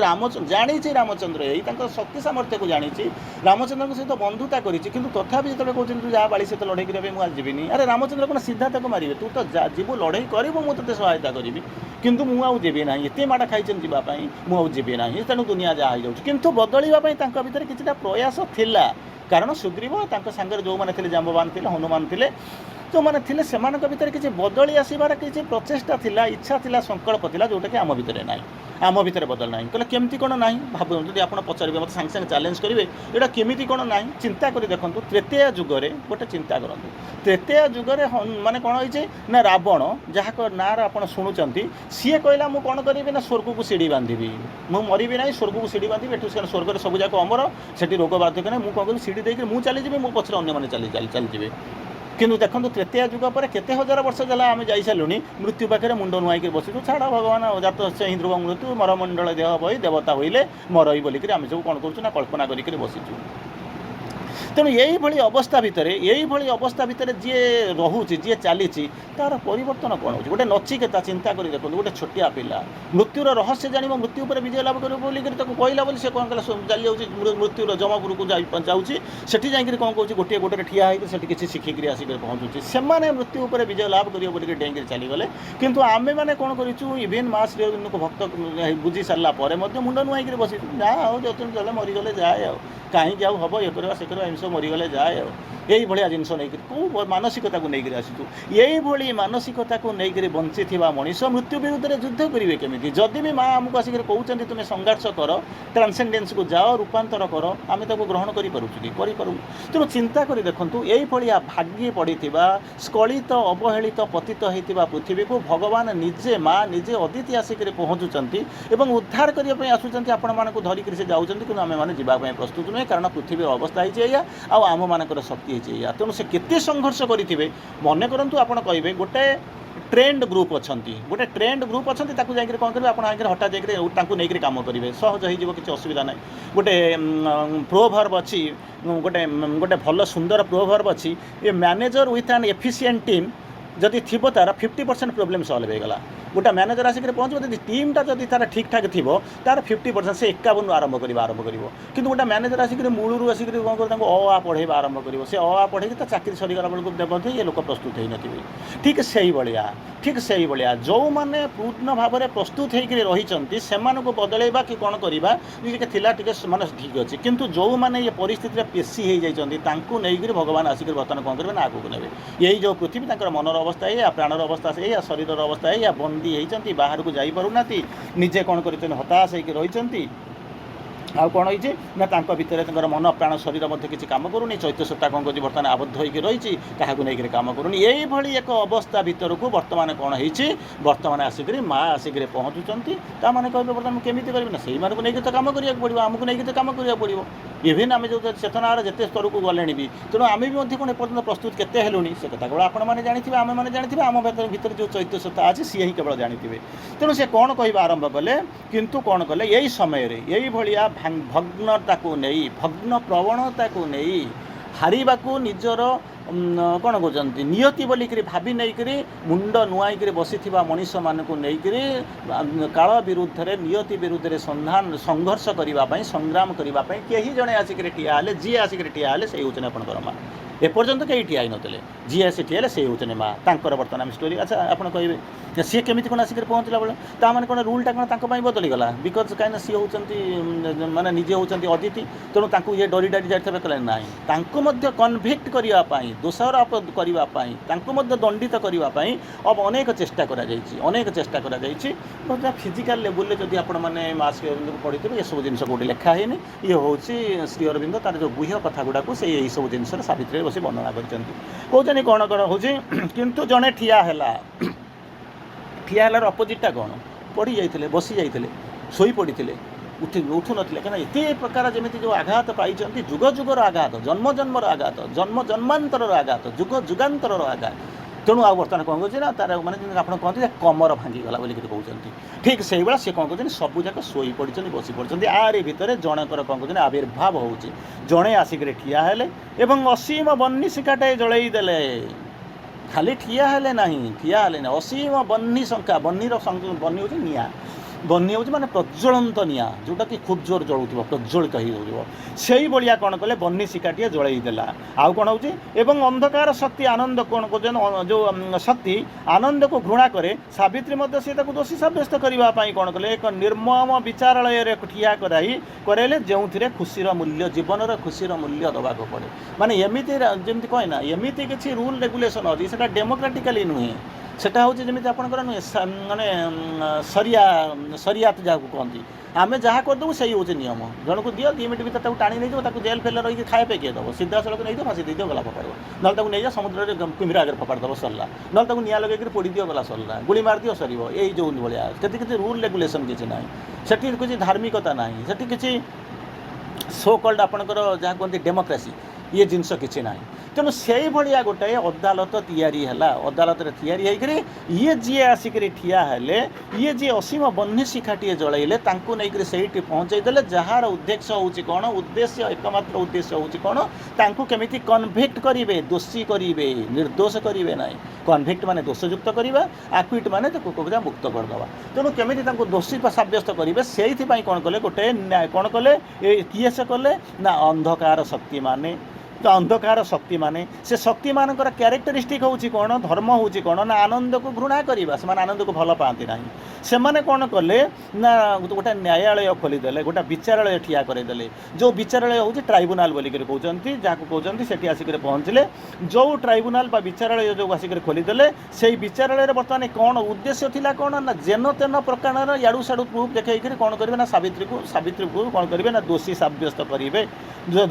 ଜାଣିଛି ରାମଚନ୍ଦ୍ର ଏଇ ତାଙ୍କର ଶକ୍ତି ସାମର୍ଥ୍ୟକୁ ଜାଣିଛି ରାମଚନ୍ଦ୍ରଙ୍କ ସହିତ ବନ୍ଧୁତା କରିଛି କିନ୍ତୁ ତଥାପି ଯେତେବେଳେ କହୁଛନ୍ତି ତୁ ଯାହା ବାଳି ସହିତ ଲଢ଼େଇ କରିବା ପାଇଁ ମୁଁ ଆଜି ଯିବିନି ଆରେ ରାମଚନ୍ଦ୍ର କ'ଣ ସିଧା ତାକୁ ମାରିବେ ତୁ ତ ଯିବୁ ଲଢ଼େଇ କରିବୁ ମୁଁ ତୋତେ ସହାୟତା କରିବି କିନ୍ତୁ ମୁଁ ଆଉ ଯିବି ନାହିଁ ଏତେ ମାଡ଼ ଖାଇଛନ୍ତି ଯିବା ପାଇଁ ମୁଁ ଆଉ ଯିବି ନାହିଁ ତେଣୁ ଦୁନିଆ ଯାହା ହେଇଯାଉଛି କିନ୍ତୁ ବଦଳିବା ପାଇଁ ତାଙ୍କ ଭିତରେ କିଛିଟା ପ୍ରୟାସ ଥିଲା କାରଣ ସୁଗ୍ରୀବ ତାଙ୍କ ସାଙ୍ଗରେ ଯେଉଁମାନେ ଥିଲେ ଜାମ୍ବବାନ ଥିଲେ ହନୁମାନ ଥିଲେ ଯେଉଁମାନେ ଥିଲେ ସେମାନଙ୍କ ଭିତରେ କିଛି ବଦଳି ଆସିବାର କିଛି ପ୍ରଚେଷ୍ଟା ଥିଲା, ଇଚ୍ଛା ଥିଲା, ସଂକଳ୍ପ ଥିଲା, ଯେଉଁଟାକି ଆମ ଭିତରେ ନାହିଁ। ଆମ ଭିତରେ ବଦଳ ନାହିଁ। କହିଲେ କେମିତି କ'ଣ ନାହିଁ? ଭାବନ୍ତୁ, ଯଦି ଆପଣ ପଚାରିବେ, ମୋତେ ସାଙ୍ଗେ ସାଙ୍ଗେ ଚ୍ୟାଲେଞ୍ଜ କରିବେ, ଏଇଟା କେମିତି କ'ଣ ନାହିଁ? ଚିନ୍ତା କରି ଦେଖନ୍ତୁ। ତ୍ରେତେୟ ଯୁଗରେ ଗୋଟେ ଚିନ୍ତା କରନ୍ତୁ। ତ୍ରେତେୟ ଯୁଗରେ ମାନେ କ'ଣ ହେଇଛି ନା, ରାବଣ ଯାହା ନାଁରେ ଆପଣ ଶୁଣୁଛନ୍ତି, ସିଏ କହିଲା ମୁଁ କ'ଣ କରିବି ନା, ସ୍ୱର୍ଗକୁ ସିଡ଼ି ବାନ୍ଧିବି, ମୁଁ ମରିବି ନାହିଁ, ସ୍ୱର୍ଗକୁ ସିଡ଼ି ବାନ୍ଧିବି, ଏଠୁ ସ୍ୱର୍ଗରେ ସବୁଯାକ ଅମର, ସେଠି ରୋଗ ବାଧ୍ୟକ ନାହିଁ, ମୁଁ କ'ଣ କରିବି, ସିଡ଼ି ଦେଇକି ମୁଁ ଚାଲିଯିବି, ମୋ ପଛରେ ଅନ୍ୟମାନେ ଚାଲିଯିବେ। କିନ୍ତୁ ଦେଖନ୍ତୁ, ତ୍ରେତେୟ ଯୁଗ ପରେ କେତେ ହଜାର ବର୍ଷ ହେଲା ଆମେ ଯାଇସାରିଲୁଣି, ମୃତ୍ୟୁ ପାଖରେ ମୁଣ୍ଡ ନୁଆଇକି ବସିଛୁ। ଛାଡ଼ ଭଗବାନ, ଜାତ ହିଁ ଧ୍ରୁବ ମୃତ୍ୟୁ, ମରମଣ୍ଡଳ ଦେହ ବହି, ଦେବତା ହୋଇଲେ ମରଇ ବୋଲିକିରି ଆମେ ସବୁ କ'ଣ କରୁଛୁ ନା, କଳ୍ପନା କରିକି ବସିଛୁ। ତେଣୁ ଏଇଭଳି ଅବସ୍ଥା ଭିତରେ ଯିଏ ରହୁଛି, ଯିଏ ଚାଲିଛି, ତା'ର ପରିବର୍ତ୍ତନ କ'ଣ ହେଉଛି? ଗୋଟେ ନଚିକେତା, ଚିନ୍ତା କରି ଦେଖନ୍ତୁ, ଗୋଟେ ଛୋଟିଆ ପିଲା ମୃତ୍ୟୁର ରହସ୍ୟ ଜାଣିବ, ମୃତ୍ୟୁ ଉପରେ ବିଜୟ ଲାଭ କରିବ ବୋଲିକରି ତାକୁ କହିଲା ବୋଲି ସେ କ'ଣ କଲା, ଚାଲିଯାଉଛି ମୃତ୍ୟୁର ଯମପୁରକୁ ଯାଉଛି। ସେଠି ଯାଇକରି କ'ଣ କହୁଛି, ଗୋଟିଏ ଗୋଟେରେ ଠିଆ ହେଇକି ସେଠି କିଛି ଶିଖିକିରି ଆସିକରି ପହଞ୍ଚୁଛି। ସେମାନେ ମୃତ୍ୟୁ ଉପରେ ବିଜୟ ଲାଭ କରିବ ବୋଲିକି ଡେଇଁକିରି ଚାଲିଗଲେ। କିନ୍ତୁ ଆମେମାନେ କ'ଣ କରିଛୁ, ଇଭିନ୍ ମା ଶ୍ରୀଅରବିନ୍ଦଙ୍କୁ ଭକ୍ତ ବୁଝି ସାରିଲା ପରେ ମଧ୍ୟ ମୁଣ୍ଡ ନୁଆଇକିରି ବସିଛୁ। ଯାହା ଆଉ ଯତନ ଚାଲେ, ମରିଗଲେ ଯାଏ, ଆଉ କାହିଁକି ଆଉ ହେବ, ଇଏ କରିବା ସେ କରିବା, ଏମିତି ସବୁ ମରିଗଲେ ଯାଏ। ଆଉ ଏଇଭଳିଆ ଜିନିଷ ନେଇକରି କେଉଁ ମାନସିକତାକୁ ନେଇକରି ଆସିଛୁ? ଏଇଭଳି ମାନସିକତାକୁ ନେଇକରି ବଞ୍ଚିଥିବା ମଣିଷ ମୃତ୍ୟୁ ବିରୁଦ୍ଧରେ ଯୁଦ୍ଧ କରିବେ କେମିତି? ଯଦି ବି ମା ଆମକୁ ଆସିକରି କହୁଛନ୍ତି ତୁମେ ସଂଘର୍ଷ କର, ଟ୍ରାନ୍ସେଣ୍ଡେନ୍ସକୁ ଯାଅ, ରୂପାନ୍ତର କର, ଆମେ ତାକୁ ଗ୍ରହଣ କରିପାରୁଛୁ କି? କରିପାରୁନୁ। ତେଣୁ ଚିନ୍ତା କରି ଦେଖନ୍ତୁ, ଏଇଭଳିଆ ଭାଙ୍ଗି ପଡ଼ିଥିବା, ସ୍କଳିତ, ଅବହେଳିତ, ପତିତ ହୋଇଥିବା ପୃଥିବୀକୁ ଭଗବାନ ନିଜେ, ମା ନିଜେ ଅଦିତି ଆସିକରି ପହଞ୍ଚୁଛନ୍ତି ଏବଂ ଉଦ୍ଧାର କରିବା ପାଇଁ ଆସୁଛନ୍ତି। ଆପଣମାନଙ୍କୁ ଧରିକରି ସେ ଯାଉଛନ୍ତି, କିନ୍ତୁ ଆମେମାନେ ଯିବା ପାଇଁ ପ୍ରସ୍ତୁତ ନୁହେଁ, କାରଣ ପୃଥିବୀର ଅବସ୍ଥା ହେଇଛି ଏଇଆ, ଆଉ ଆମମାନଙ୍କର ଶକ୍ତି ହେଇଛି ଏଇଆ। ତେଣୁ ସେ କେତେ ସଂଘର୍ଷ କରିଥିବେ। ମନେ କରନ୍ତୁ, ଆପଣ କହିବେ ଗୋଟେ ଟ୍ରେଣ୍ଡ ଗ୍ରୁପ୍ ଅଛନ୍ତି, ତାକୁ ଯାଇକରି କ'ଣ କରିବେ, ଆପଣ ଯାଇକରି ହଠାତ୍ ଯାଇକରି ତାଙ୍କୁ ନେଇକରି କାମ କରିବେ, ସହଜ ହେଇଯିବ, କିଛି ଅସୁବିଧା ନାହିଁ। ଗୋଟେ ପ୍ରୋଭର୍ବ ଅଛି, ଗୋଟେ ଭଲ ସୁନ୍ଦର ପ୍ରୋଭର୍ବ ଅଛି, ଏ ମ୍ୟାନେଜର ୱିଥ୍ ଆନ୍ ଏଫିସିଏଣ୍ଟ ଟିମ୍ ଯଦି ଥିବ, ତାର 50% ପ୍ରୋବ୍ଲେମ୍ ସଲ୍ଭ ହେଇଗଲା। ଗୋଟେ ମ୍ୟାନେଜର ଆସିକରି ପହଞ୍ଚିବ, ଯଦି ଟିମ୍ଟା ଯଦି ତାର ଠିକ୍ଠାକ୍ ଥିବ, ତାର 50% ସେ 51 ଆରମ୍ଭ କରିବ। କିନ୍ତୁ ଗୋଟେ ମ୍ୟାନେଜର ଆସିକରି ମୂଳରୁ ଆସିକରି କ'ଣ କରିବ, ତାଙ୍କୁ ଅ ଆ ପଢ଼େଇବା ଆରମ୍ଭ କରିବ। ସେ ଅ ଆ ପଢ଼େଇକି ତା ଚାକିରି ସରିଗଲା ବେଳକୁ ମଧ୍ୟ ଏ ଲୋକ ପ୍ରସ୍ତୁତ ହୋଇନଥିବେ। ଠିକ୍ ସେଇଭଳିଆ ଯେଉଁମାନେ ପୂର୍ଣ୍ଣ ଭାବରେ ପ୍ରସ୍ତୁତ ହୋଇକରି ରହିଛନ୍ତି, ସେମାନଙ୍କୁ ବଦଳେଇବା କି କ'ଣ କରିବା, ଟିକେ ଥିଲା ଟିକେ ମାନେ ଠିକ୍ ଅଛି। କିନ୍ତୁ ଯେଉଁମାନେ ଏ ପରିସ୍ଥିତିରେ ପେଶି ହୋଇଯାଇଛନ୍ତି, ତାଙ୍କୁ ନେଇକରି ଭଗବାନ ଆସିକରି ବର୍ତ୍ତମାନ କ'ଣ କରିବେ ନା, ଆଗକୁ ନେବେ। ଏଇ ଯେଉଁ ପୃଥିବୀ, ତାଙ୍କର ମନର ଅବସ୍ଥା ଏଇଆ, ପ୍ରାଣର ଅବସ୍ଥା ଏଇଆ, ଶରୀରର ଅବସ୍ଥା ଏଇଆ, ବନ୍ଦୀ ହେଇଛନ୍ତି, ବାହାରକୁ ଯାଇପାରୁନାହାନ୍ତି, ନିଜେ କ'ଣ କରିଛନ୍ତି, ହତାଶ ହେଇକି ରହିଛନ୍ତି। ଆଉ କ'ଣ ହେଇଛି ନା, ତାଙ୍କ ଭିତରେ ତାଙ୍କର ମନ, ପ୍ରାଣ, ଶରୀର ମଧ୍ୟ କିଛି କାମ କରୁନି। ଚୈତ୍ୟ ସତ୍ତା କ'ଣ କରୁଛି, ବର୍ତ୍ତମାନ ଆବଦ୍ଧ ହୋଇକି ରହିଛି, କାହାକୁ ନେଇକରି କାମ କରୁନି। ଏଇଭଳି ଏକ ଅବସ୍ଥା ଭିତରକୁ ବର୍ତ୍ତମାନ କ'ଣ ହେଇଛି, ବର୍ତ୍ତମାନ ଆସିକରି ମା ଆସିକରି ପହଞ୍ଚୁଛନ୍ତି। ତା'ମାନେ କହିବେ, ବର୍ତ୍ତମାନ ମୁଁ କେମିତି କରିବି ନା, ସେଇମାନଙ୍କୁ ନେଇକି ତ କାମ କରିବାକୁ ପଡ଼ିବ, ଆମକୁ ନେଇକି ତ କାମ କରିବାକୁ ପଡ଼ିବ। ଇଭିନ୍ ଆମେ ଯେଉଁ ଚେତନାର ଯେତେ ସ୍ତରକୁ ଗଲେଣି ବି, ତେଣୁ ଆମେ ବି ମଧ୍ୟ କ'ଣ ଏପର୍ଯ୍ୟନ୍ତ ପ୍ରସ୍ତୁତ କେତେ ହେଲୁଣି, ସେ କଥା କେବଳ ଆପଣମାନେ ଜାଣିଥିବେ, ଆମେମାନେ ଜାଣିଥିବେ, ଆମ ଭିତରେ ଯେଉଁ ଚୈତ୍ୟ ସତ୍ତା ଅଛି ସିଏ ହିଁ କେବଳ ଜାଣିଥିବେ। ତେଣୁ ସେ କ'ଣ କହିବା ଆରମ୍ଭ କଲେ, କିନ୍ତୁ କ'ଣ କଲେ, ଏଇ ସମୟରେ ଏଇଭଳିଆ ଭଗ୍ନତାକୁ ନେଇ, ଭଗ୍ନ ପ୍ରବଣତାକୁ ନେଇ ହାରିବାକୁ ନିଜର କ'ଣ କହୁଛନ୍ତି, ନିୟତି ବୋଲିକିରି ଭାବି ନେଇକରି ମୁଣ୍ଡ ନୁଆଇକରି ବସିଥିବା ମଣିଷମାନଙ୍କୁ ନେଇକରି କାଳ ବିରୁଦ୍ଧରେ, ନିୟତି ବିରୁଦ୍ଧରେ ସଂଘର୍ଷ କରିବା ପାଇଁ, ସଂଗ୍ରାମ କରିବା ପାଇଁ କେହି ଜଣେ ଆସିକରି ଠିଆ ହେଲେ। ଯିଏ ଆସିକରି ଠିଆ ହେଲେ ସେଇ ହେଉଛନ୍ତି ଆପଣଙ୍କର ମା। ଏପର୍ଯ୍ୟନ୍ତ କେହି ଠିଆ ହେଇନଥିଲେ, ଯିଏ ଆସି ଠିଆ ହେଲେ ସେ ହେଉଛନ୍ତି ମା। ତାଙ୍କର ବର୍ତ୍ତମାନ ଆମେ ଷ୍ଟୋରି। ଆଚ୍ଛା, ଆପଣ କହିବେ ସିଏ କେମିତି କ'ଣ ଆସିକରି ପହଞ୍ଚିଲା ବେଳେ, ତା'ମାନେ କ'ଣ ରୁଲ୍ଟା କ'ଣ ତାଙ୍କ ପାଇଁ ବଦଳିଗଲା? ବିକଜ କାହିଁକିନା ସିଏ ହେଉଛନ୍ତି, ମାନେ ନିଜେ ହେଉଛନ୍ତି ଅଦିତି, ତେଣୁ ତାଙ୍କୁ ଇଏ ଡରି ଯାଇଥିବେ, କହିଲେ ନାହିଁ। ତାଙ୍କୁ ମଧ୍ୟ କନଭିକ୍ଟ କରିବା ପାଇଁ, ଦୋଷାରୋପ କରିବା ପାଇଁ, ତାଙ୍କୁ ମଧ୍ୟ ଦଣ୍ଡିତ କରିବା ପାଇଁ ଅନେକ ଚେଷ୍ଟା କରାଯାଇଛି। ଫିଜିକାଲ ଲେବୁଲ୍ରେ ଯଦି ଆପଣମାନେ ମା ଶ୍ରୀଅରବିନ୍ଦଙ୍କୁ ପଢ଼ିଥିବେ, ଏସବୁ ଜିନିଷ କେଉଁଠି ଲେଖା ହେଇନି। ଇଏ ହେଉଛି ଶ୍ରୀଅରବିନ୍ଦ, ତା'ର ଯେଉଁ ଗୁହ୍ୟ କଥା ଗୁଡ଼ାକୁ ସେଇ ଏହିସବୁ ଜିନିଷର ସାବିତ୍ରୀରେ ବସି ବର୍ଣ୍ଣନା କରିଛନ୍ତି। କହୁଛନ୍ତି କ'ଣ ହେଉଛି, କିନ୍ତୁ ଜଣେ ଠିଆ ହେଲାର ଅପୋଜିଟ୍ଟା କ'ଣ, ପଡ଼ି ଯାଇଥିଲେ, ବସି ଯାଇଥିଲେ, ଶୋଇପଡ଼ିଥିଲେ, ଉଠୁନଥିଲେ। କାରଣ ଏତେ ପ୍ରକାର ଯେମିତି ଯେଉଁ ଆଘାତ ପାଇଛନ୍ତି, ଯୁଗ ଯୁଗର ଆଘାତ, ଜନ୍ମର ଆଘାତ, ଜନ୍ମାନ୍ତରର ଆଘାତ, ଯୁଗାନ୍ତରର ଆଘାତ। ତେଣୁ ଆଉ ବର୍ତ୍ତମାନ କ'ଣ କହୁଛି ନା, ତା'ର ମାନେ ଯେମିତି ଆପଣ କହନ୍ତି ଯେ କମର ଭାଙ୍ଗିଗଲା ବୋଲିକି କହୁଛନ୍ତି। ଠିକ୍ ସେଇଭଳିଆ ସେ କ'ଣ କହୁଛନ୍ତି, ସବୁଯାକ ଶୋଇପଡ଼ିଛନ୍ତି, ବସି ପଡ଼ିଛନ୍ତି। ଆରି ଭିତରେ ଜଣଙ୍କର କ'ଣ କହୁଛନ୍ତି, ଆବିର୍ଭାବ ହେଉଛି। ଜଣେ ଆସିକରି ଠିଆ ହେଲେ ଏବଂ ଅସୀମ ବହ୍ନି ଶିଖାଟେ ଜଳେଇ ଦେଲେ। ଖାଲି ଠିଆ ହେଲେ ନାହିଁ, ଅସୀମ ବହ୍ନି ଶଙ୍ଖା, ବହ୍ନି ହେଉଛି ନିଆଁ, ବହ୍ନି ହେଉଛି ମାନେ ପ୍ରଜ୍ୱଳନ୍ତ ନିଆଁ, ଯେଉଁଟାକି ଖୁବ୍ ଜୋର ଜଳୁଥିବ, ପ୍ରଜ୍ୱଳିତ ହେଇଯାଉଥିବ। ସେଇଭଳିଆ କ'ଣ କଲେ ବହ୍ନି ଶିକାଟିଏ ଜଳେଇ ଦେଲା। ଆଉ କ'ଣ ହେଉଛି, ଏବଂ ଅନ୍ଧକାର ଶକ୍ତି ଆନନ୍ଦ କ'ଣ କରୁଛନ୍ତି, ଯେଉଁ ଶକ୍ତି ଆନନ୍ଦକୁ ଘୃଣା କରେ, ସାବିତ୍ରୀ ମଧ୍ୟ ସେ ତାକୁ ଦୋଷୀ ସାବ୍ୟସ୍ତ କରିବା ପାଇଁ କ'ଣ କଲେ, ଏକ ନିର୍ମମ ବିଚାରାଳୟରେ ଠିଆ କରାଇଲେ, ଯେଉଁଥିରେ ଖୁସିର ମୂଲ୍ୟ, ଜୀବନର ଖୁସିର ମୂଲ୍ୟ ଦେବାକୁ ପଡ଼େ। ମାନେ ଏମିତି ଯେମିତି କହେ ନା, ଏମିତି କିଛି ରୁଲ୍ ରେଗୁଲେସନ୍ ଅଛି, ସେଇଟା ଡେମୋକ୍ରାଟିକାଲି ନୁହେଁ, ସେଟା ହେଉଛି ଯେମିତି ଆପଣଙ୍କର ନୁହେଁ ମାନେ ସରିଆତ ଯାହାକୁ କହନ୍ତି, ଆମେ ଯାହା କରିଦେବୁ ସେଇ ହେଉଛି ନିୟମ। ଜଣକୁ ଦିଅ 2 ମିନିଟ୍ ଭିତରେ ତାକୁ ଟାଣି ନେଇଯିବ, ତାକୁ ଜେଲ୍ ଫେଲ୍ ରହିକି ଖାଇବା ପାଇଁ କିଏ ଦେବ? ସିଧାସଳଖ ନେଇଯିବ, ଫାସି ଦେଇଦିଅ, ଗଲା ଫୋପାଡ଼ିବ। ନହେଲେ ତାକୁ ନେଇଯାଅ ସମୁଦ୍ରରେ କୁମ୍ଭୀର ଆଗରେ ଫୋପାଡ଼ି ଦେବ, ସରିଲା। ନହେଲେ ତାକୁ ନିଆଁ ଲଗେଇକି ପୋଡ଼ି ଦିଅ, ଗଲା ସରିଲା। ଗୁଳି ମାରିଦିଅ, ସରିବ। ଏଇ ଯେଉଁ ଭଳିଆ ସେଠି କିଛି ରୁଲ୍ ରେଗୁଲେସନ୍ କିଛି ନାହିଁ, ସେଠି କିଛି ଧାର୍ମିକତା ନାହିଁ, ସେଠି କିଛି ସୋ କଲ୍ଡ ଆପଣଙ୍କର ଯାହା କୁହନ୍ତି ଡେମୋକ୍ରାସି, ଇଏ ଜିନିଷ କିଛି ନାହିଁ। ତେଣୁ ସେଇଭଳିଆ ଗୋଟାଏ ଅଦାଲତ ତିଆରି ହେଲା। ଅଦାଲତରେ ତିଆରି ହେଇକରି ଇଏ ଯିଏ ଆସିକରି ଠିଆ ହେଲେ, ଇଏ ଯିଏ ଅସୀମ ବହ୍ନି ଶିଖାଟିଏ ଜଳେଇଲେ, ତାଙ୍କୁ ନେଇକରି ସେଇଠି ପହଞ୍ଚେଇ ଦେଲେ। ଯାହାର ଉଦ୍ଦେଶ୍ୟ ହେଉଛି କ'ଣ, ଏକମାତ୍ର ଉଦ୍ଦେଶ୍ୟ ହେଉଛି କ'ଣ, ତାଙ୍କୁ କେମିତି କନଭିକ୍ଟ କରିବେ, ଦୋଷୀ କରିବେ, ନିର୍ଦ୍ଦୋଷ କରିବେ ନାହିଁ। କନଭିକ୍ଟ ମାନେ ଦୋଷଯୁକ୍ତ କରିବା, ଆକ୍ୱିଟ୍ ମାନେ ତାକୁ ମୁକ୍ତ କରିଦେବା। ତେଣୁ କେମିତି ତାଙ୍କୁ ଦୋଷୀ ସାବ୍ୟସ୍ତ କରିବେ, ସେଇଥିପାଇଁ କ'ଣ କଲେ, ଗୋଟେ କ'ଣ କଲେ, କିଏ ସେ କଲେ ନା ଅନ୍ଧକାର ଶକ୍ତିମାନେ। ଅନ୍ଧକାର ଶକ୍ତିମାନେ, ସେ ଶକ୍ତିମାନଙ୍କର କ୍ୟାରେକ୍ଟରିଷ୍ଟିକ୍ ହେଉଛି କ'ଣ, ଧର୍ମ ହେଉଛି କ'ଣ ନା ଆନନ୍ଦକୁ ଘୃଣା କରିବା। ସେମାନେ ଆନନ୍ଦକୁ ଭଲ ପାଆନ୍ତି ନାହିଁ। ସେମାନେ କ'ଣ କଲେ ନା ଗୋଟେ ନ୍ୟାୟାଳୟ ଖୋଲିଦେଲେ, ଗୋଟେ ବିଚାରାଳୟ ଠିଆ କରାଇଦେଲେ। ଯେଉଁ ବିଚାରାଳୟ ହେଉଛି ଟ୍ରାଇବୁନାଲ୍ ବୋଲିକରି କହୁଛନ୍ତି, ଯାହାକୁ କହୁଛନ୍ତି, ସେଠି ଆସିକରି ପହଞ୍ଚିଲେ। ଯେଉଁ ଟ୍ରାଇବୁନାଲ୍ ବା ବିଚାରାଳୟ ଯେଉଁ ଆସିକରି ଖୋଲିଦେଲେ, ସେଇ ବିଚାରାଳୟରେ ବର୍ତ୍ତମାନ କ'ଣ ଉଦ୍ଦେଶ୍ୟ ଥିଲା, କ'ଣ ନା ଯେନ ତେନ ପ୍ରକାରର ଇଆଡ଼ୁ ସିଆଡ଼ୁ ପ୍ରୁଫ୍ ଦେଖାଇକରି କ'ଣ କରିବେ ନା ସାବିତ୍ରୀକୁ କ'ଣ କରିବେ ନା ଦୋଷୀ ସାବ୍ୟସ୍ତ କରିବେ।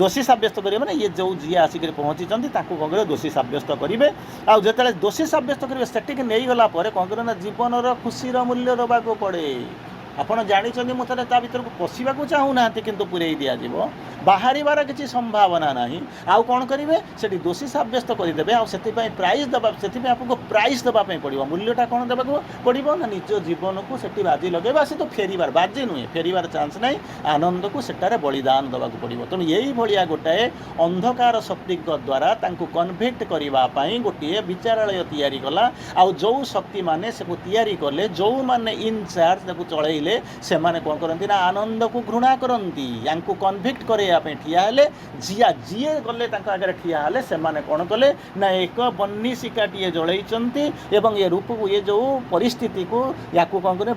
ଦୋଷୀ ସାବ୍ୟସ୍ତ କରିବେ ମାନେ ଇଏ ଯେଉଁ ଯିଏ ଆସିକରି ପହଞ୍ଚିଛନ୍ତି ତାଙ୍କୁ କ'ଣ କରିବେ, ଦୋଷୀ ସାବ୍ୟସ୍ତ କରିବେ। ଆଉ ଯେତେବେଳେ ଦୋଷୀ ସାବ୍ୟସ୍ତ କରିବେ, ସେଠିକି ନେଇଗଲା ପରେ କ'ଣ କରିବେ ନା ଜୀବନର ଖୁସିର ମୂଲ୍ୟ ଦେବାକୁ ପଡ଼େ। ଆପଣ ଜାଣିଛନ୍ତି ମୁଁ ଥରେ ତା ଭିତରକୁ ପଶିବାକୁ ଚାହୁଁନାହାନ୍ତି, କିନ୍ତୁ ପୁରେଇ ଦିଆଯିବ, ବାହାରିବାର କିଛି ସମ୍ଭାବନା ନାହିଁ। ଆଉ କ'ଣ କରିବେ, ସେଠି ଦୋଷୀ ସାବ୍ୟସ୍ତ କରିଦେବେ। ଆଉ ସେଥିପାଇଁ ସେଥିପାଇଁ ଆପଣଙ୍କୁ ପ୍ରାଇସ୍ ଦେବା ପାଇଁ ପଡ଼ିବ। ମୂଲ୍ୟଟା କ'ଣ ଦେବାକୁ ପଡ଼ିବ ନା ନିଜ ଜୀବନକୁ ସେଠି ବାଜି ଲଗାଇବା। ସେ ତ ଫେରିବାର, ବାଜି ନୁହେଁ, ଫେରିବାର ଚାନ୍ସ ନାହିଁ। ଆନନ୍ଦକୁ ସେଠାରେ ବଳିଦାନ ଦେବାକୁ ପଡ଼ିବ। ତେଣୁ ଏଇଭଳିଆ ଗୋଟାଏ ଅନ୍ଧକାର ଶକ୍ତିଙ୍କ ଦ୍ୱାରା ତାଙ୍କୁ କନଭିକ୍ଟ କରିବା ପାଇଁ ଗୋଟିଏ ବିଚାରାଳୟ ତିଆରି କଲା। ଆଉ ଯେଉଁ ଶକ୍ତିମାନେ ସେକୁ ତିଆରି କଲେ, ଯେଉଁମାନେ ଇନଚାର୍ଜ ତାକୁ ଚଳେଇଲେ, ସେମାନେ କ'ଣ କରନ୍ତି ନା ଆନନ୍ଦକୁ ଘୃଣା କରନ୍ତି। ୟାଙ୍କୁ କନଭିକ୍ଟ କରିବା ପାଇଁ ଠିଆ ହେଲେ। ଯିଏ ଗଲେ ତାଙ୍କ ଆଗରେ ଠିଆ ହେଲେ, ସେମାନେ କ'ଣ କଲେ ନା ଏକ ବହ୍ନି ଶିକାଟିଏ ଜଳେଇଛନ୍ତି ଏବଂ ଏ ରୂପକୁ, ଏ ଯେଉଁ ପରିସ୍ଥିତିକୁ, ୟାକୁ କ'ଣ କରେ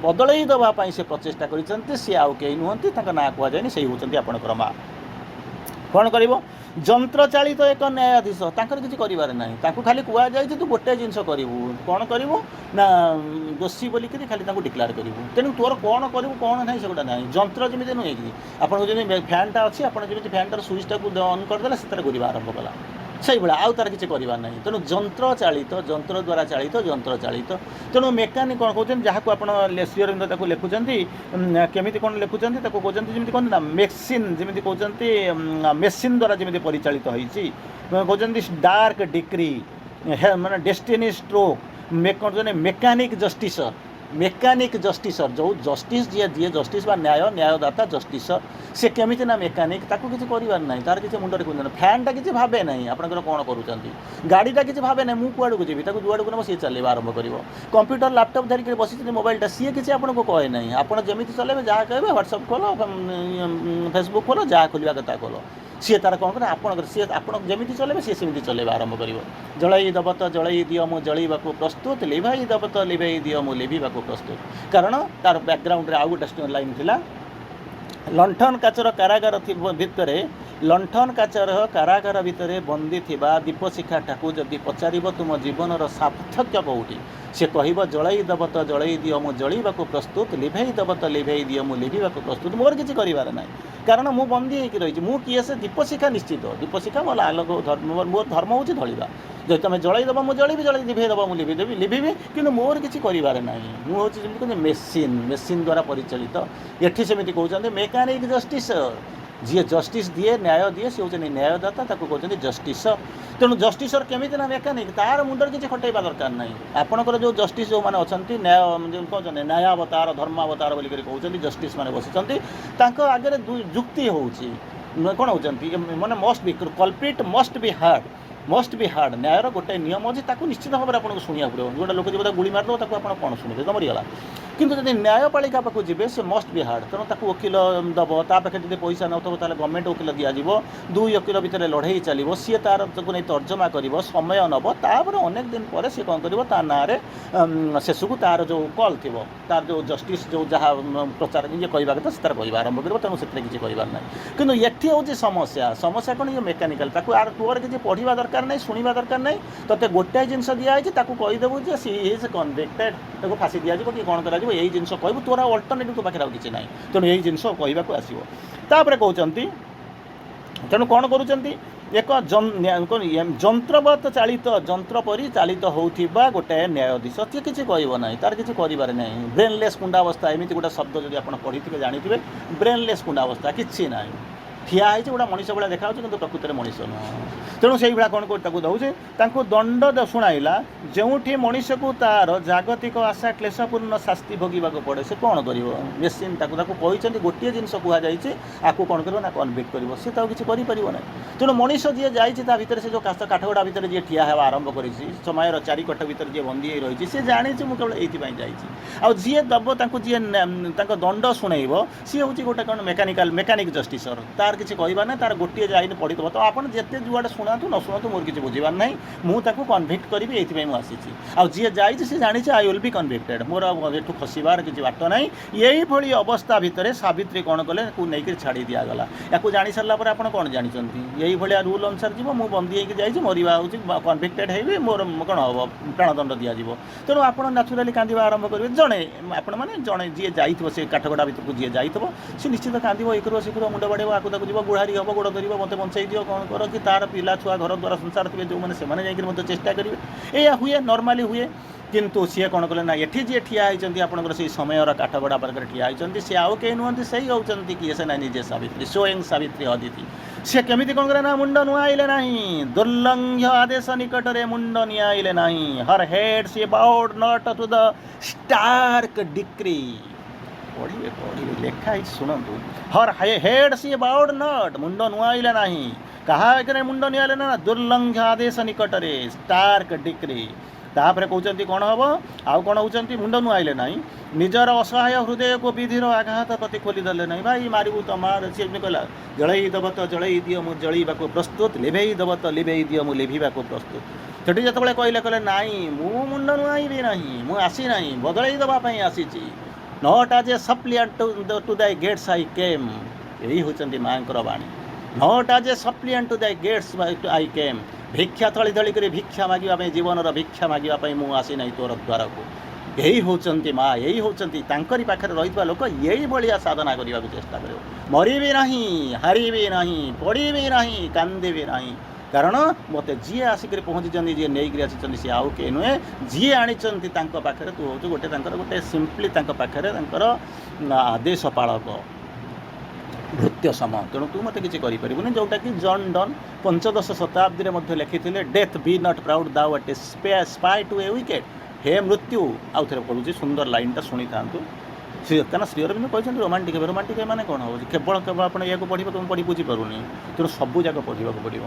ବଦଳେଇ ଦେବା ପାଇଁ ସେ ପ୍ରଚେଷ୍ଟା କରିଛନ୍ତି। ସିଏ ଆଉ କେହି ନୁହନ୍ତି, ତାଙ୍କ ନାଁ କୁହାଯାଏନି, ସେଇ ହେଉଛନ୍ତି ଆପଣଙ୍କର ମା। କ'ଣ କରିବ, ଯନ୍ତ୍ରଚାଳିତ ଏକ ନ୍ୟାୟାଧୀଶ, ତାଙ୍କର କିଛି କରିବାର ନାହିଁ। ତାଙ୍କୁ ଖାଲି କୁହାଯାଇଛି ତୁ ଗୋଟେ ଜିନିଷ କରିବୁ, କ'ଣ କରିବୁ ନା ଦୋଷୀ ବୋଲିକିରି ଖାଲି ତାଙ୍କୁ ଡିକ୍ଲେୟାର କରିବୁ। ତେଣୁ ତୋର କ'ଣ କରିବୁ କ'ଣ ନାହିଁ ସେଗୁଡ଼ା ନାହିଁ। ଯନ୍ତ୍ର ଯେମିତି ନୁହେଁ କି, ଆପଣଙ୍କୁ ଯେମିତି ଫ୍ୟାନ୍ଟା ଅଛି, ଆପଣ ଯେମିତି ଫ୍ୟାନ୍ଟାର ସୁଇଚ୍ଟାକୁ ଅନ୍ କରିଦେଲେ ସେଥିରେ ଘୁରିବା ଆରମ୍ଭ କଲା, ସେଇଭଳିଆ ଆଉ ତାର କିଛି କରିବାର ନାହିଁ। ତେଣୁ ଯନ୍ତ୍ର ଦ୍ୱାରା ଚାଳିତ। ତେଣୁ ମେକାନିକ୍ କ'ଣ କହୁଛନ୍ତି, ଯାହାକୁ ଆପଣ ଶ୍ରୀଅରବିନ୍ଦ ତାକୁ ଲେଖୁଛନ୍ତି, କେମିତି କ'ଣ ଲେଖୁଛନ୍ତି, ତାକୁ କହୁଛନ୍ତି ଯେମିତି କ'ଣ ନା ମେସିନ୍, ଯେମିତି କହୁଛନ୍ତି ମେସିନ୍ ଦ୍ୱାରା ଯେମିତି ପରିଚାଳିତ ହେଇଛି। କହୁଛନ୍ତି ଡାର୍କ ଡିକ୍ରି, ମାନେ ଡେଷ୍ଟିନି ଷ୍ଟ୍ରୋକ୍, ମେକାନିକ୍ ଜଷ୍ଟିସର, ଯେଉଁ ଜଷ୍ଟିସ୍ ଯିଏ ଜଷ୍ଟିସ୍ ବା ନ୍ୟାୟଦାତା ଜଷ୍ଟିସର, ସେ କେମିତି ନା ମେକାନିକ୍, ତାକୁ କିଛି କରିବାର ନାହିଁ, ତାର କିଛି ମୁଣ୍ଡରେ କୁହନ୍ତି ନାହିଁ। ଫ୍ୟାନ୍ଟା କିଛି ଭାବେ ନାହିଁ ଆପଣଙ୍କର କ'ଣ କରୁଛନ୍ତି, ଗାଡ଼ିଟା କିଛି ଭାବେ ନାହିଁ ମୁଁ କୁଆଡ଼କୁ ଯିବି, ତାକୁ ଯୁଆଡ଼କୁ ନେବ ସିଏ ଚଲେଇବା ଆରମ୍ଭ କରିବ। କମ୍ପ୍ୟୁଟର ଲାପଟପ୍ ଧରିକି ବସିଛନ୍ତି, ମୋବାଇଲଟା, ସିଏ କିଛି ଆପଣଙ୍କୁ କହେ ନାହିଁ। ଆପଣ ଯେମିତି ଚଲେଇବେ, ଯାହା କହିବେ, ହ୍ୱାଟ୍ସଆପ୍ ଖୋଲ, ଫେସବୁକ୍ ଖୋଲ, ଯାହା ଖୋଲିବା କଥା ଖୋଲ, ସିଏ ତାର କ'ଣ କରେ ଆପଣଙ୍କର, ସିଏ ଆପଣ ଯେମିତି ଚଲେଇବେ ସିଏ ସେମିତି ଚଲେଇବା ଆରମ୍ଭ କରିବ। ଜଳେଇ ଦେବ ତ ଜଳେଇ ଦିଅ ମୁଁ ଜଳେଇବାକୁ ପ୍ରସ୍ତୁତ, ଲିଭାଇ ଦେବ ତ ଲିଭେଇ ଦିଅ ମୁଁ ଲିଭିବାକୁ ପ୍ରସ୍ତୁତ। କାରଣ ତାର ବ୍ୟାକ୍ଗ୍ରାଉଣ୍ଡରେ ଆଉ ଗୋଟେ ଲାଇନ୍ ଥିଲା, ଲଣ୍ଠନ କାଚର କାରାଗାର ଭିତରେ ବନ୍ଦୀ ଥିବା ଦୀପଶିଖାଟାକୁ ଯଦି ପଚାରିବ ତୁମ ଜୀବନର ସାର୍ଥକ୍ୟ କେଉଁଠି, ସେ କହିବ ଜଳେଇ ଦେବ ତ ଜଳେଇ ଦିଅ ମୁଁ ଜଳିବାକୁ ପ୍ରସ୍ତୁତ, ଲିଭେଇ ଦେବ ତ ଲିଭେଇ ଦିଅ ମୁଁ ଲିଭିବାକୁ ପ୍ରସ୍ତୁତ। ମୋର କିଛି କରିବାର ନାହିଁ, କାରଣ ମୁଁ ବନ୍ଦୀ ହେଇକି ରହିଛି। ମୁଁ କିଏ, ସେ ଦୀପଶିଖା ନିଶ୍ଚିତ, ଦୀପଶିଖା ମୋର ଆଲୋକ, ମୋର ଧର୍ମ ହେଉଛି ଧଳିବା। ଯଦି ତୁମେ ଜଳେଇ ଦେବ ମୁଁ ଜଳିବି, ଲିଭେଇ ଦେବ ମୁଁ ଲିଭିବି, କିନ୍ତୁ ମୋର କିଛି କରିବାର ନାହିଁ। ମୁଁ ହେଉଛି ଯେମିତି କହୁଛନ୍ତି ମେସିନ୍ ଦ୍ୱାରା ପରିଚାଳିତ। ଏଠି ସେମିତି କହୁଛନ୍ତି ମେକାନିକ୍ ଜଷ୍ଟିସର, ଯିଏ ଜଷ୍ଟିସ୍ ଦିଏ, ନ୍ୟାୟ ଦିଏ, ସେ ହେଉଛନ୍ତି ନ୍ୟାୟଦାତା, ତାକୁ କହୁଛନ୍ତି ଜଷ୍ଟିସର। ତେଣୁ ଜଷ୍ଟିସର କେମିତି ନା ମେକାନିକ୍, ତାର ମୁଣ୍ଡରେ କିଛି ଖଟେଇବା ଦରକାର ନାହିଁ। ଆପଣଙ୍କର ଯେଉଁ ଜଷ୍ଟିସ୍ ଯେଉଁମାନେ ଅଛନ୍ତି, ଯେଉଁ କହୁଛନ୍ତି ନ୍ୟାୟାବତାର, ଧର୍ମାବତାର ବୋଲିକରି କହୁଛନ୍ତି, ଜଷ୍ଟିସ୍ ମାନେ ବସିଛନ୍ତି, ତାଙ୍କ ଆଗରେ ଯୁକ୍ତି ହେଉଛି କ'ଣ ହେଉଛନ୍ତି, ମାନେ କଲ୍ପ୍ରିଟ୍ ମଷ୍ଟ ବି ହାର୍ଡ଼। ନ୍ୟାୟର ଗୋଟେ ନିୟମ ଅଛି, ତାକୁ ନିଶ୍ଚିତ ଭାବରେ ଆପଣଙ୍କୁ ଶୁଣିବାକୁ ପଡ଼ିବ। ଗୋଟେ ଲୋକ ଯିବ ତାକୁ ଗୁଳି ମାରିଦେବ, ତାକୁ ଆପଣ କ'ଣ ଶୁଣିବେ, ତ ମରିଗଲା। କିନ୍ତୁ ଯଦି ନ୍ୟାୟପାଳିକା ପାଖକୁ ଯିବେ ସେ ମଷ୍ଟ ବି ହାର୍ଡ଼, ତେଣୁ ତାକୁ ଓକିଲ ଦେବ, ତା ପାଖରେ ଯଦି ପଇସା ନଥିବ ତାହେଲେ ଗଭର୍ଣ୍ଣମେଣ୍ଟ ଓକିଲ ଦିଆଯିବ, ଦୁଇ ଓକିଲ ଭିତରେ ଲଢ଼େଇ ଚାଲିବ, ସିଏ ତାର ତାକୁ ନେଇ ତର୍ଜମା କରିବ, ସମୟ ନେବ, ତାପରେ ଅନେକ ଦିନ ପରେ ସିଏ କ'ଣ କରିବ ତା ନାଁରେ ଶେଷକୁ ତାର ଯେଉଁ କଲ୍ ଥିବ, ତାର ଯେଉଁ ଜଷ୍ଟିସ୍ ଯେଉଁ ଯାହା ପ୍ରଚାର ଇଏ କହିବା କଥା ସେ ତାର କହିବା ଆରମ୍ଭ କରିବ, ତେଣୁ ସେଥିରେ କିଛି କହିବାର ନାହିଁ। କିନ୍ତୁ ଏଠି ହେଉଛି ସମସ୍ୟା କ'ଣ, ଇଏ ମେକାନିକାଲ, ତାକୁ ଆର ତୋର କିଛି ପଢ଼ିବା ଦରକାର ନାହିଁ, ଶୁଣିବା ଦରକାର ନାହିଁ, ତୋତେ ଗୋଟାଏ ଜିନିଷ ଦିଆହେଇଛି, ତାକୁ କହିଦେବୁ ଯେ ସି ଇଜ୍ କନଭିକ୍ଟେଡ୍, ତାକୁ ଫାଶୀ ଦିଆଯିବ କି କ'ଣ କରାଯିବ, ଏଇ ଜିନିଷ କହିବୁ, ତୋର ଆଉ ଅଲ୍ଟରନେଟିଭ୍ ତୋ ପାଖରେ ଆଉ କିଛି ନାହିଁ, ତେଣୁ ଏଇ ଜିନିଷ କହିବାକୁ ଆସିବ। ତାପରେ କହୁଛନ୍ତି ତେଣୁ କ'ଣ କରୁଛନ୍ତି, ଏକ ଯନ୍ତ୍ରବତ୍ ଚାଳିତ, ଯନ୍ତ୍ର ପରି ଚାଳିତ ହେଉଥିବା ଗୋଟାଏ ନ୍ୟାୟାଧୀଶ, ସିଏ କିଛି କହିବ ନାହିଁ, ତାର କିଛି କରିବାରେ ନାହିଁ। ବ୍ରେନଲେସ୍ କୁଣ୍ଡାବସ୍ଥା, ଏମିତି ଗୋଟେ ଶବ୍ଦ ଯଦି ଆପଣ ପଢ଼ିଥିବେ ଜାଣିଥିବେ, ବ୍ରେନଲେସ୍ କୁଣ୍ଡାବସ୍ଥା, କିଛି ନାହିଁ, ଠିଆ ହେଇଛି, ଗୋଟେ ମଣିଷ ଭଳିଆ ଦେଖାଯାଉଛି କିନ୍ତୁ ପ୍ରକୃତରେ ମଣିଷ ନୁହଁ। ତେଣୁ ସେଇଭଳିଆ କ'ଣ କରି ତାକୁ ଦେଉଛି, ତାଙ୍କୁ ଦଣ୍ଡ ଶୁଣାଇଲା, ଯେଉଁଠି ମଣିଷକୁ ତାର ଜାଗତିକ ଆଶା କ୍ଲେଶପୂର୍ଣ୍ଣ ଶାସ୍ତି ଭୋଗିବାକୁ ପଡ଼େ, ସେ କ'ଣ କରିବ, ମେସିନ୍ ତାକୁ କହିଛନ୍ତି ଗୋଟିଏ ଜିନିଷ କୁହାଯାଇଛି, ଆକୁ କ'ଣ କରିବ ନା କନଭିକ୍ଟ କରିବ, ସେ ତ ଆଉ କିଛି କରିପାରିବ ନାହିଁ। ତେଣୁ ମଣିଷ ଯିଏ ଯାଇଛି ତା ଭିତରେ, ସେ ଯେଉଁ କାଠଗଡ଼ା ଭିତରେ ଯିଏ ଠିଆ ହେବା ଆରମ୍ଭ କରିଛି, ସମୟର ଚାରିକଟ ଭିତରେ ଯିଏ ବନ୍ଦୀ ହୋଇ ରହିଛି, ସେ ଜାଣିଛି ମୁଁ କେବଳ ଏଇଥିପାଇଁ ଯାଇଛି। ଆଉ ଯିଏ ଦେବ ତାଙ୍କୁ, ଯିଏ ତାଙ୍କ ଦଣ୍ଡ ଶୁଣେଇବ, ସିଏ ହେଉଛି ଗୋଟେ କ'ଣ ମେକାନିକ୍ ଜଷ୍ଟିସର, ତାର କିଛି କହିବା ନାହିଁ, ତାର ଗୋଟିଏ ଯାଇନି ପଢ଼ିଦେବ, ତ ଆପଣ ଯେତେ ଯୁଆଡ଼େ ଶୁଣାନ୍ତୁ ନ ଶୁଣନ୍ତୁ ମୋର କିଛି ବୁଝିବାର ନାହିଁ, ମୁଁ ତାକୁ କନଭିକ୍ଟ କରିବି, ଏଇଥିପାଇଁ ମୁଁ ଆସିଛି। ଆଉ ଯିଏ ଯାଇଛି ସେ ଜାଣିଛି ଆଇ ୱିଲ୍ ବି କନଭିକ୍ଟେଡ୍, ମୋର ଏଠୁ ଖସିବାର କିଛି ବାଟ ନାହିଁ। ଏଇଭଳି ଅବସ୍ଥା ଭିତରେ ସାବିତ୍ରୀ କ'ଣ କଲେ, ତାକୁ ନେଇକରି ଛାଡ଼ି ଦିଆଗଲା। ୟାକୁ ଜାଣି ସାରିଲା ପରେ ଆପଣ କ'ଣ ଜାଣିଛନ୍ତି, ଏଇଭଳିଆ ରୁଲ୍ ଅନୁସାରେ ଯିବ, ମୁଁ ବନ୍ଦୀ ହେଇକି ଯାଇଛି, ମରିବା ହେଉଛି, କନଭିକ୍ଟେଡ୍ ହେଇବି, ମୋର କ'ଣ ହେବ, ପ୍ରାଣଦଣ୍ଡ ଦିଆଯିବ। ତେଣୁ ଆପଣ ନ୍ୟାଚୁରାଲି କାନ୍ଦିବା ଆରମ୍ଭ କରିବେ। ଆପଣମାନେ ଜଣେ ଯିଏ ଯାଇଥିବ ସେ କାଠଗଡ଼ା ଭିତରକୁ ଯିଏ ଯାଇଥିବ, ସେ ନିଶ୍ଚିତ କାନ୍ଦିବ, ଏକରୁ ସେକରୁ ମୁଣ୍ଡ ବାଡ଼େଇବ, ଆକୁ ତାକୁ ଯିବ, ଗୁହାରି ହେବ, ଗୋଡ଼ ଧରିବ, ମୋତେ ବଞ୍ଚେଇ ଦିଅ, କ'ଣ କର, କି ତାର ପିଲା ଛୁଆ ଘର ଦ୍ୱାରା ସଂସାର ଥିବେ ଯେଉଁମାନେ, ସେମାନେ ଯାଇକରି ମଧ୍ୟ ଚେଷ୍ଟା କରିବେ। ଏଇଆ ହୁଏ, ନର୍ମାଲି ହୁଏ। କିନ୍ତୁ ସିଏ କ'ଣ କଲେ ନା, ଏଠି ଯିଏ ଠିଆ ହେଇଛନ୍ତି ଆପଣଙ୍କର ସେଇ ସମୟର କାଠଗଡ଼ା ପାଖରେ ଠିଆ ହେଇଛନ୍ତି, ସେ ଆଉ କେହି ନୁହନ୍ତି, ସେଇ ହେଉଛନ୍ତି କିଏ, ସେ ନା ନିଜେ ସାବିତ୍ରୀ, ସ୍ୱୟଂ ସାବିତ୍ରୀ ଅଦିତି। ସେ କେମିତି କ'ଣ କଲେ ନା, ମୁଣ୍ଡ ନୁଆଇଲେ ନାହିଁ, ଦୁର୍ଲଙ୍ଘ୍ୟ ଆଦେଶ ନିକଟରେ ମୁଣ୍ଡ ନିଆଇଲେ ନାହିଁ। Her head she bowed not to the stark decree. ପଢ଼ିବେ ଲେଖା ହେଇଛି ଶୁଣନ୍ତୁ, ହର ହେଡ୍ ସିଏ ବାଉଡ୍ ନଟ୍, ମୁଣ୍ଡ ନୁଆଇଲେ ନାହିଁ, କାହା ଆଗରେ ମୁଣ୍ଡ ନିଆଇଲେ ନା, ଦୁର୍ଲଙ୍ଘ୍ୟ ଆଦେଶ ନିକଟରେ, ଷ୍ଟାର୍କ ଡିକ୍ରି। ତାପରେ କହୁଛନ୍ତି କ'ଣ ହେବ, ଆଉ କ'ଣ ହେଉଛନ୍ତି, ମୁଣ୍ଡ ନୁଆଇଲେ ନାହିଁ, ନିଜର ଅସହାୟ ହୃଦୟକୁ ବିଧିର ଆଘାତ ପ୍ରତି ଖୋଲିଦେଲେ ନାହିଁ। ଭାଇ ମାରିବୁ ତ ମାର, ସିଏ ଏମିତି କହିଲା, ଜଳେଇ ଦେବ ତ ଜଳେଇ ଦିଅ, ମୁଁ ଜଳେଇବାକୁ ପ୍ରସ୍ତୁତ, ଲିଭେଇ ଦେବ ତ ଲିଭେଇ ଦିଅ, ମୁଁ ଲିଭିବାକୁ ପ୍ରସ୍ତୁତ। ସେଠି ଯେତେବେଳେ କହିଲେ ନାଇଁ ମୁଁ ମୁଣ୍ଡ ନୁଆଇବି ନାହିଁ, ମୁଁ ଆସିନାହିଁ, ବଦଳେଇ ଦେବା ପାଇଁ ଆସିଛି, not as a suppliant to thy gates I came. ଏଇ ହେଉଛନ୍ତି ମାଆଙ୍କର ବାଣୀ, not as a suppliant to thy gates I came. ଭିକ୍ଷା ଥଳି ଧଳି କରି ଭିକ୍ଷା ମାଗିବା ପାଇଁ, ଜୀବନର ଭିକ୍ଷା ମାଗିବା ପାଇଁ ମୁଁ ଆସିନାହିଁ ତୋର ଦ୍ୱାରକୁ। ଏଇ ହେଉଛନ୍ତି ମା, ଏଇ ହେଉଛନ୍ତି ତାଙ୍କରି ପାଖରେ ରହିଥିବା ଲୋକ, ଏଇଭଳିଆ ସାଧନା କରିବାକୁ ଚେଷ୍ଟା କରିବ। ମରିବି ନାହିଁ, ହାରିବି ନାହିଁ, ପଡ଼ିବି ନାହିଁ, କାନ୍ଦିବି ନାହିଁ, କାରଣ ମୋତେ ଯିଏ ଆସିକରି ପହଞ୍ଚିଛନ୍ତି, ଯିଏ ନେଇକରି ଆସିଛନ୍ତି, ସିଏ ଆଉ କେହି ନୁହେଁ, ଯିଏ ଆଣିଛନ୍ତି ତାଙ୍କ ପାଖରେ ତୁ ହେଉଛୁ ଗୋଟେ, ତାଙ୍କର ଗୋଟେ ସିମ୍ପଲି ତାଙ୍କ ପାଖରେ ତାଙ୍କର ଆଦେଶ ପାଳକ, ଭୃତ୍ୟ ସମ। ତେଣୁ ତୁ ମୋତେ କିଛି କରିପାରିବୁନି, ଯେଉଁଟାକି ଜନ୍ ଡନ୍ 15ଶ ଶତାବ୍ଦୀରେ ମଧ୍ୟ ଲେଖିଥିଲେ, death be not proud thou art a spy to a wicket. ହେ ମୃତ୍ୟୁ, ଆଉ ଥରେ ପଢ଼ୁଛି, ସୁନ୍ଦର ଲାଇନ୍ଟା ଶୁଣିଥାନ୍ତୁ। କାରଣ ଶ୍ରୀ ଅରବିନ୍ଦ କହିଛନ୍ତି ରୋମାଣ୍ଟିକ୍ ହେବେ, ରୋମାଣ୍ଟିକ୍ ମାନେ କ'ଣ ହେଉଛି, କେବଳ ଆପଣ ଏହାକୁ ପଢ଼ିବ, ତୁମେ ପଢ଼ି ବୁଝିପାରୁନି, ତେଣୁ ସବୁ ଯାକ ପଢ଼ିବାକୁ ପଡ଼ିବ।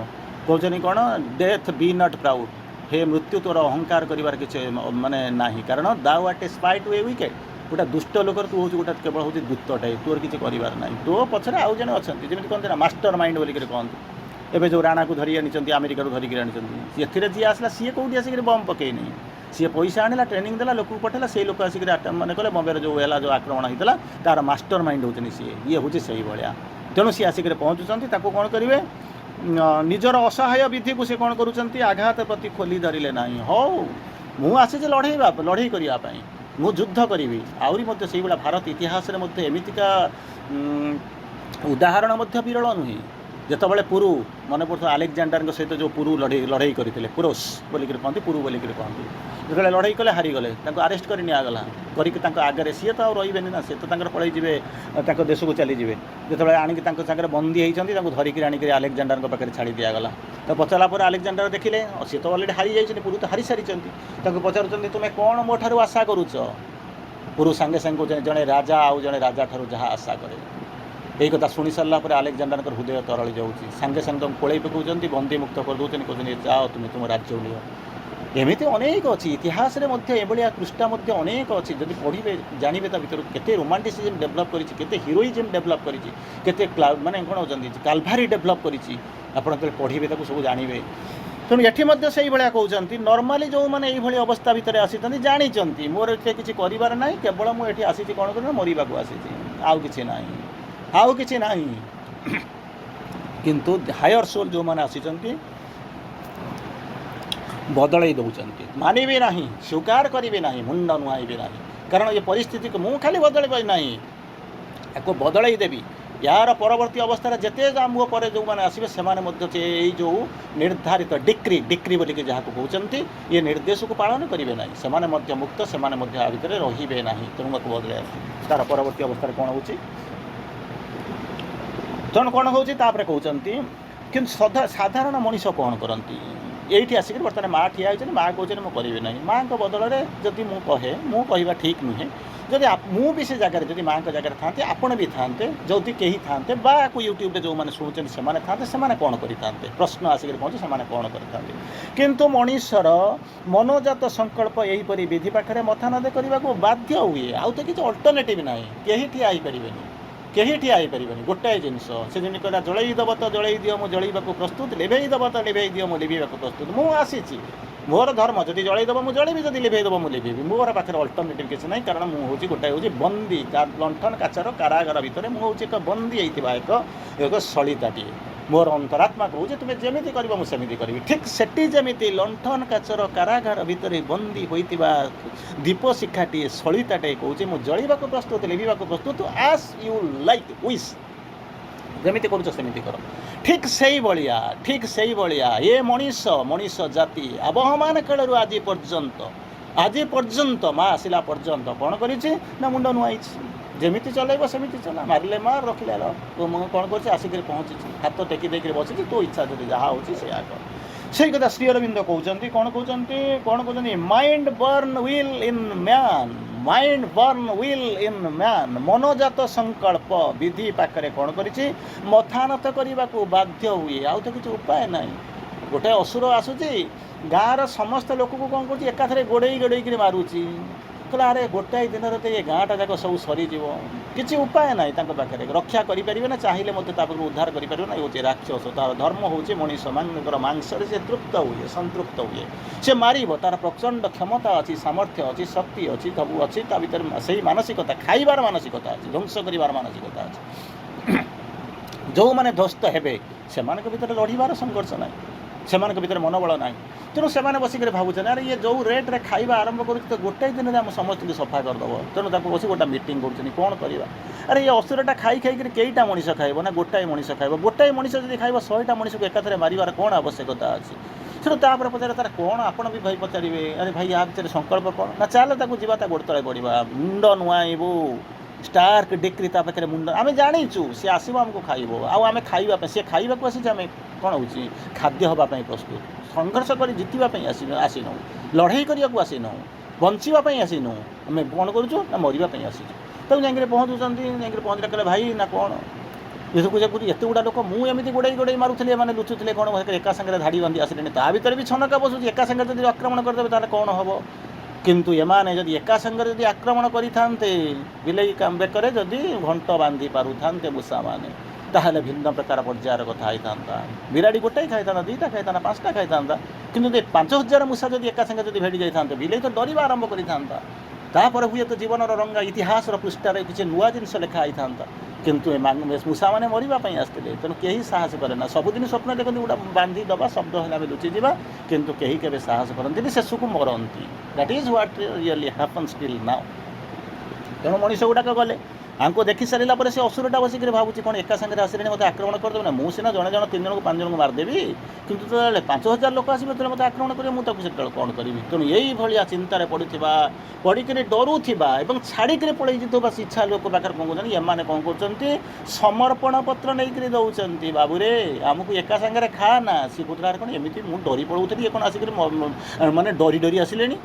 କହୁଛନ୍ତି କ'ଣ, ଡେଥ୍ ବି ନଟ୍ ପ୍ରାଉଡ୍, ହେ ମୃତ୍ୟୁ ତୋର ଅହଙ୍କାର କରିବାର କିଛି ମାନେ ନାହିଁ, କାରଣ thou art a spy to a wicked, ଗୋଟେ ଦୁଷ୍ଟ ଲୋକର ତୁ ହେଉଛି ଗୋଟେ କେବଳ ହେଉଛି ଦୂତଟାଏ, ତୋର କିଛି କରିବାର ନାହିଁ। ତୋ ପଛରେ ଆଉ ଜଣେ ଅଛନ୍ତି, ଯେମିତି କହନ୍ତି ନା ମାଷ୍ଟର ମାଇଣ୍ଡ ବୋଲିକରି କହନ୍ତି। ଏବେ ଯେଉଁ ରାଣାକୁ ଧରି ଆଣିଛନ୍ତି, ଆମେରିକାରୁ ଧରିକିରି ଆଣିଛନ୍ତି, ଏଥିରେ ଯିଏ ଆସିଲା ସିଏ କେଉଁଠି ଆସିକରି ବମ୍ ପକେଇନି, ସିଏ ପଇସା ଆଣିଲା, ଟ୍ରେନିଂ ଦେଲା, ଲୋକକୁ ପଠେଇଲା, ସେଇ ଲୋକ ଆସିକରି ମାନେ କଲେ ବମ୍ବେରେ ଯେଉଁ ହେଲା, ଯେଉଁ ଆକ୍ରମଣ ହେଇଥିଲା, ତାର ମାଷ୍ଟର ମାଇଣ୍ଡ ହେଉଛନ୍ତି ସିଏ, ଇଏ ହେଉଛି ସେଇଭଳିଆ। ତେଣୁ ସିଏ ଆସିକରି ପହଞ୍ଚୁଛନ୍ତି, ତାକୁ କ'ଣ କରିବେ, ନିଜର ଅସହାୟ ବିଧିକୁ ସେ କ'ଣ କରୁଛନ୍ତି, ଆଘାତ ପ୍ରତି ଖୋଲି ଧରିଲେ ନାହିଁ। ହଉ ମୁଁ ଆସିଛି ଲଢ଼େଇ କରିବା ପାଇଁ, ମୁଁ ଯୁଦ୍ଧ କରିବି। ଆହୁରି ମଧ୍ୟ ସେଇଭଳିଆ ଭାରତ ଇତିହାସରେ ମଧ୍ୟ ଏମିତିକା ଉଦାହରଣ ମଧ୍ୟ ବିରଳ ନୁହେଁ। ଯେତେବେଳେ ପୁରୁ ମନେ ପଡ଼ୁଥିବ, ଆଲେକ୍ଜାଣ୍ଡାରଙ୍କ ସହିତ ଯେଉଁ ପୁରୁ ଲଢ଼େଇ କରିଥିଲେ, ପୁରୋସ୍ ବୋଲିକରି କହନ୍ତି, ପୁରୁ ବୋଲିକରି କହନ୍ତି, ଯେତେବେଳେ ଲଢ଼େଇ କଲେ ହାରିଗଲେ, ତାଙ୍କୁ ଆରେଷ୍ଟ କରି ନିଆଗଲା, କରିକି ତାଙ୍କ ଆଗରେ, ସିଏ ତ ଆଉ ରହିବେନି ନା, ସିଏ ତ ତାଙ୍କର ପଳେଇ ଯିବେ, ତାଙ୍କ ଦେଶକୁ ଚାଲିଯିବେ। ଯେତେବେଳେ ଆଣିକି ତାଙ୍କ ସାଙ୍ଗରେ ବନ୍ଦୀ ହେଇଛନ୍ତି, ତାଙ୍କୁ ଧରିକିରି ଆଣିକିରି ଆଲେକ୍ଜାଣ୍ଡାରଙ୍କ ପାଖରେ ଛାଡ଼ି ଦିଆଗଲା। ତ ପଚାରିଲା ପରେ ଆଲେକ୍ଜାଣ୍ଡାର ଦେଖିଲେ ସିଏ ତ ଅଲରେଡ଼ି ହାରିଯାଇଛନ୍ତି, ପୁରୁ ତ ହାରିସାରିଛନ୍ତି, ତାଙ୍କୁ ପଚାରୁଛନ୍ତି ତୁମେ କ'ଣ ମୋ ଠାରୁ ଆଶା କରୁଛ? ପୁରୁ ସାଙ୍ଗେ ସାଙ୍ଗେ କହୁଛନ୍ତି, ଜଣେ ରାଜା ଆଉ ଜଣେ ରାଜା ଠାରୁ ଯାହା ଆଶା କରେ। এই কথা শুনি সারা পরে আলেকজান্ডারଙ୍କର ହୃଦୟ ତରଳି ଯାଉଛି, ସାଙ୍ଗେ ସାଙ୍ଗେ ତାଙ୍କୁ କୋଳେଇ ପକାଉଛନ୍ତି, ବନ୍ଦୀ ମୁକ୍ତ କରିଦେଉଛନ୍ତି, କହୁଛନ୍ତି ଯାଅ ତୁମେ ତୁମ ରାଜ୍ୟ ନିଅ। एमती अनेक अच्छी इतिहास एभलिया पृष्ठा अनेक अच्छी जब पढ़े जानवे ता भर के रोमांटिसिजम डेभलप कर हिरोइजम डेभलप कर माने कौन होती काल्भारी डेभलप कर पढ़े सब जानवे तेणु ये से भाया कहते नर्माली जो मैंने ये अवस्था भितर आसी जानते मोर ये किसी कर ना केवल मुझे आसी कौन कर मरवा को आसी आउ कि ना आउ कि ना किंतु हायर सोल जो मैंने आसी बदल दौरान मानवे ना स्वीकार करेंगे ना मुंड नुआईबे ना कारण ये परिस्थिति को मुझे खाली बदल ना या बदल देवी यार परवर्ती अवस्था जिते आम पर जो मैंने आसवे से जो निर्धारित डिक्री डिक्री बोलिक जहाँ कहते ये निर्देश को पालन करेंगे ना से मुक्त से भितर रे ना तेणु बदल तार परवर्ती अवस्था कौन हो तेणु कौन हो कहते कि साधारण मनीष कौन करती ये आसिक बर्तमान माँ ठिया होती माँ कहते मुझे करेंगे ना माँ बदल में जदि मुझे कह ठीक नुहे जदि मुझे से जगह जब माँ जगह था आपण भी था जदि कहीं था यूट्यूब जो मैंने शुणुच्च से था कौन करते प्रश्न आसिक पहुँचे से कौन करते किंतु मनीषर मनोजात संकल्प यहीपरि विधि पाखे मथा नदे करने को बाध्य हुए आउ तो किसी अल्टरनेटिव ना कहीं ठिया पारे कहीं ठिया पारे गोटाए जिनस से जमी कहला जलईदेव तो जलई दियो मुझे जलैवा प्रस्तुत लिभेदेव तो लिभे दियो मुझे लिभा प्रस्तुत मुझे मोर धर्म जदि जलईदेव मुझे जलैबी जदि लिभेदेव मुझे लिभेबी मोर पाखे अल्टरनेटिव किसी ना कारण मुझे गोटाए हूँ बंदी लंठन काचर कारागार भितर मुझे एक बंदी होता एक सलिताटे मोर अंतरात्मा कहूँ तुम्हें जमी कर मुझे करी ठीक से जमी लंठन काचर कारागार भितर बंदी होता दीप शिखाटी सलिताटे कहूँ मुझे जलैवा प्रस्तुत लिभा प्रस्तुत आस यू लाइक विश जमी करमी कर ठीक से भाया ये मनीष जाति आबहमान कालू आज पर्यंत माँ आसला पर्यंत कौन कर मुंड नुआई जमी चल सेमती चला मारे मार रखिले कौन कर आसिक पहुँची हाथ टेकी देकर बसी तो इच्छा जब जहाँ हो से कथा श्री अरविंद कहते कौन कहते mind born will in man mind born will in man मनोजात संकल्प विधि पाखे कौन कर मथानत करने को बाध्य हुए आउ तो किसी उपाय ना गोटे असुर आसूसी गाँव समस्त लोक को कौन कर एकाथरे गोड़े गोड़े मारुची कहला अरे गोटाए दिन तो ये गाँटा जाक सब सरीज किसी उपाय ना पाखे रक्षा करें ना चाहिए मत उद्धार करें ना ये राक्षस तार धर्म हूँ मनीष मानकर मांसर से तृप्त हुए संतृप्त हुए से मार तार प्रचंड क्षमता अच्छी सामर्थ्य अच्छी शक्ति अच्छी सब अच्छी भर से मानसिकता खाइबार मानसिकता अच्छी ध्वंस कर मानसिकता अच्छी जो मैंने ध्वस्त हे से भर लड़ार संघर्ष ना से भर मनोबल ना तेणु से बसिक भावुन अरे ये जो रेट रे खाଇବା आरंभ कर तो गोटे दिन में आम समस्त सफा करदेव तेणु बस गोटे मीटिंग कर कौन करवा अरे ये असुरटा खाई खाई कईटा मनीष खाइब ना गोटाए मनीष खाइब गोटाए मनीष जब खाइब 100टा मनीष को एकाथरे मारिवार कौन आवश्यकता अच्छी तेणु तापर पचारे तार कौन आपण भी भाई पचारे अरे भाई या भितर संकल्प कौन ना चल जावा गोड़ तले पड़ा मुंड नुआईबू स्टार्क डिक्री पाखे मुंड आम जाचु सी आसो आमको खाइब आम खाइबा सी खाइबा आसी आम कौन हो खाद्य हाँपाई प्रस्तुत संघर्ष कर जितवाई आसीनु लड़ाई करने को आसीनु बचापी आसीनु आम कौन करूँ ना मरवाई आसीचु तब जाकर पहुँचुँच पहुँचला कहले भाई ना कौन ये एत गुड़ा लोक मुझे गोड़े गोड़े मारूले मैंने लुचुले कौन एका सागर धाड़ी बांधी आसिले ता भर भी छनका बसुँ एका सागर जब आक्रमण करदे ताले कौन हम किंतु एमाने जदि एका सागर जब आक्रमण करते बिलई बेकर जदि घंट बांधि पारू था मूषा मैंने ताहले भिन्न प्रकार पर्यायर कथा होता बिराड़ी गोटाए खाई था 2टा खाई था 5टा खाई था किंतु 5000 मूषा जब एका सागर जब भेड़ी जाता बिलई तो डरवा आरंभ करपर हुए तो जीवन रंगा इतिहास पृष्ठार किसी नुआ जिन लिखाई था किंतु मूषा मैंने मरवाई आसते तेणु कहीं साहस करे ना सबुदिन स्वप्न देखते गोटा बांधी दबा शब्द है लुचिजा किंतु कहीं के साहस करती शेष को मरती that is what really happens till now तेणु मनीष गुड़ाक गले आमको देखी सारा पर से असुरटा बसिक भावुँ कौन एका सागर आसिले मत आक्रमण करदे ना मुझे जड़े 3 जन को 5 जन को मारदेवी किंतु तो 5000 लोक आसवे तो मत आक्रमण करेंगे मुझे कौन करी तेणु यही भाया चिंतार पड़ा पड़क डरुवा और छाड़िक पलि इच्छा लोक पाखे कौन कहते एम कौन कर समर्पण पत्र नहीं दौरान बाबूरे आमको एका सागर खा ना सी कहला कौन एमती मुझे डरी पड़ोली ये कौन आसिक मानने डरी डरी आसिले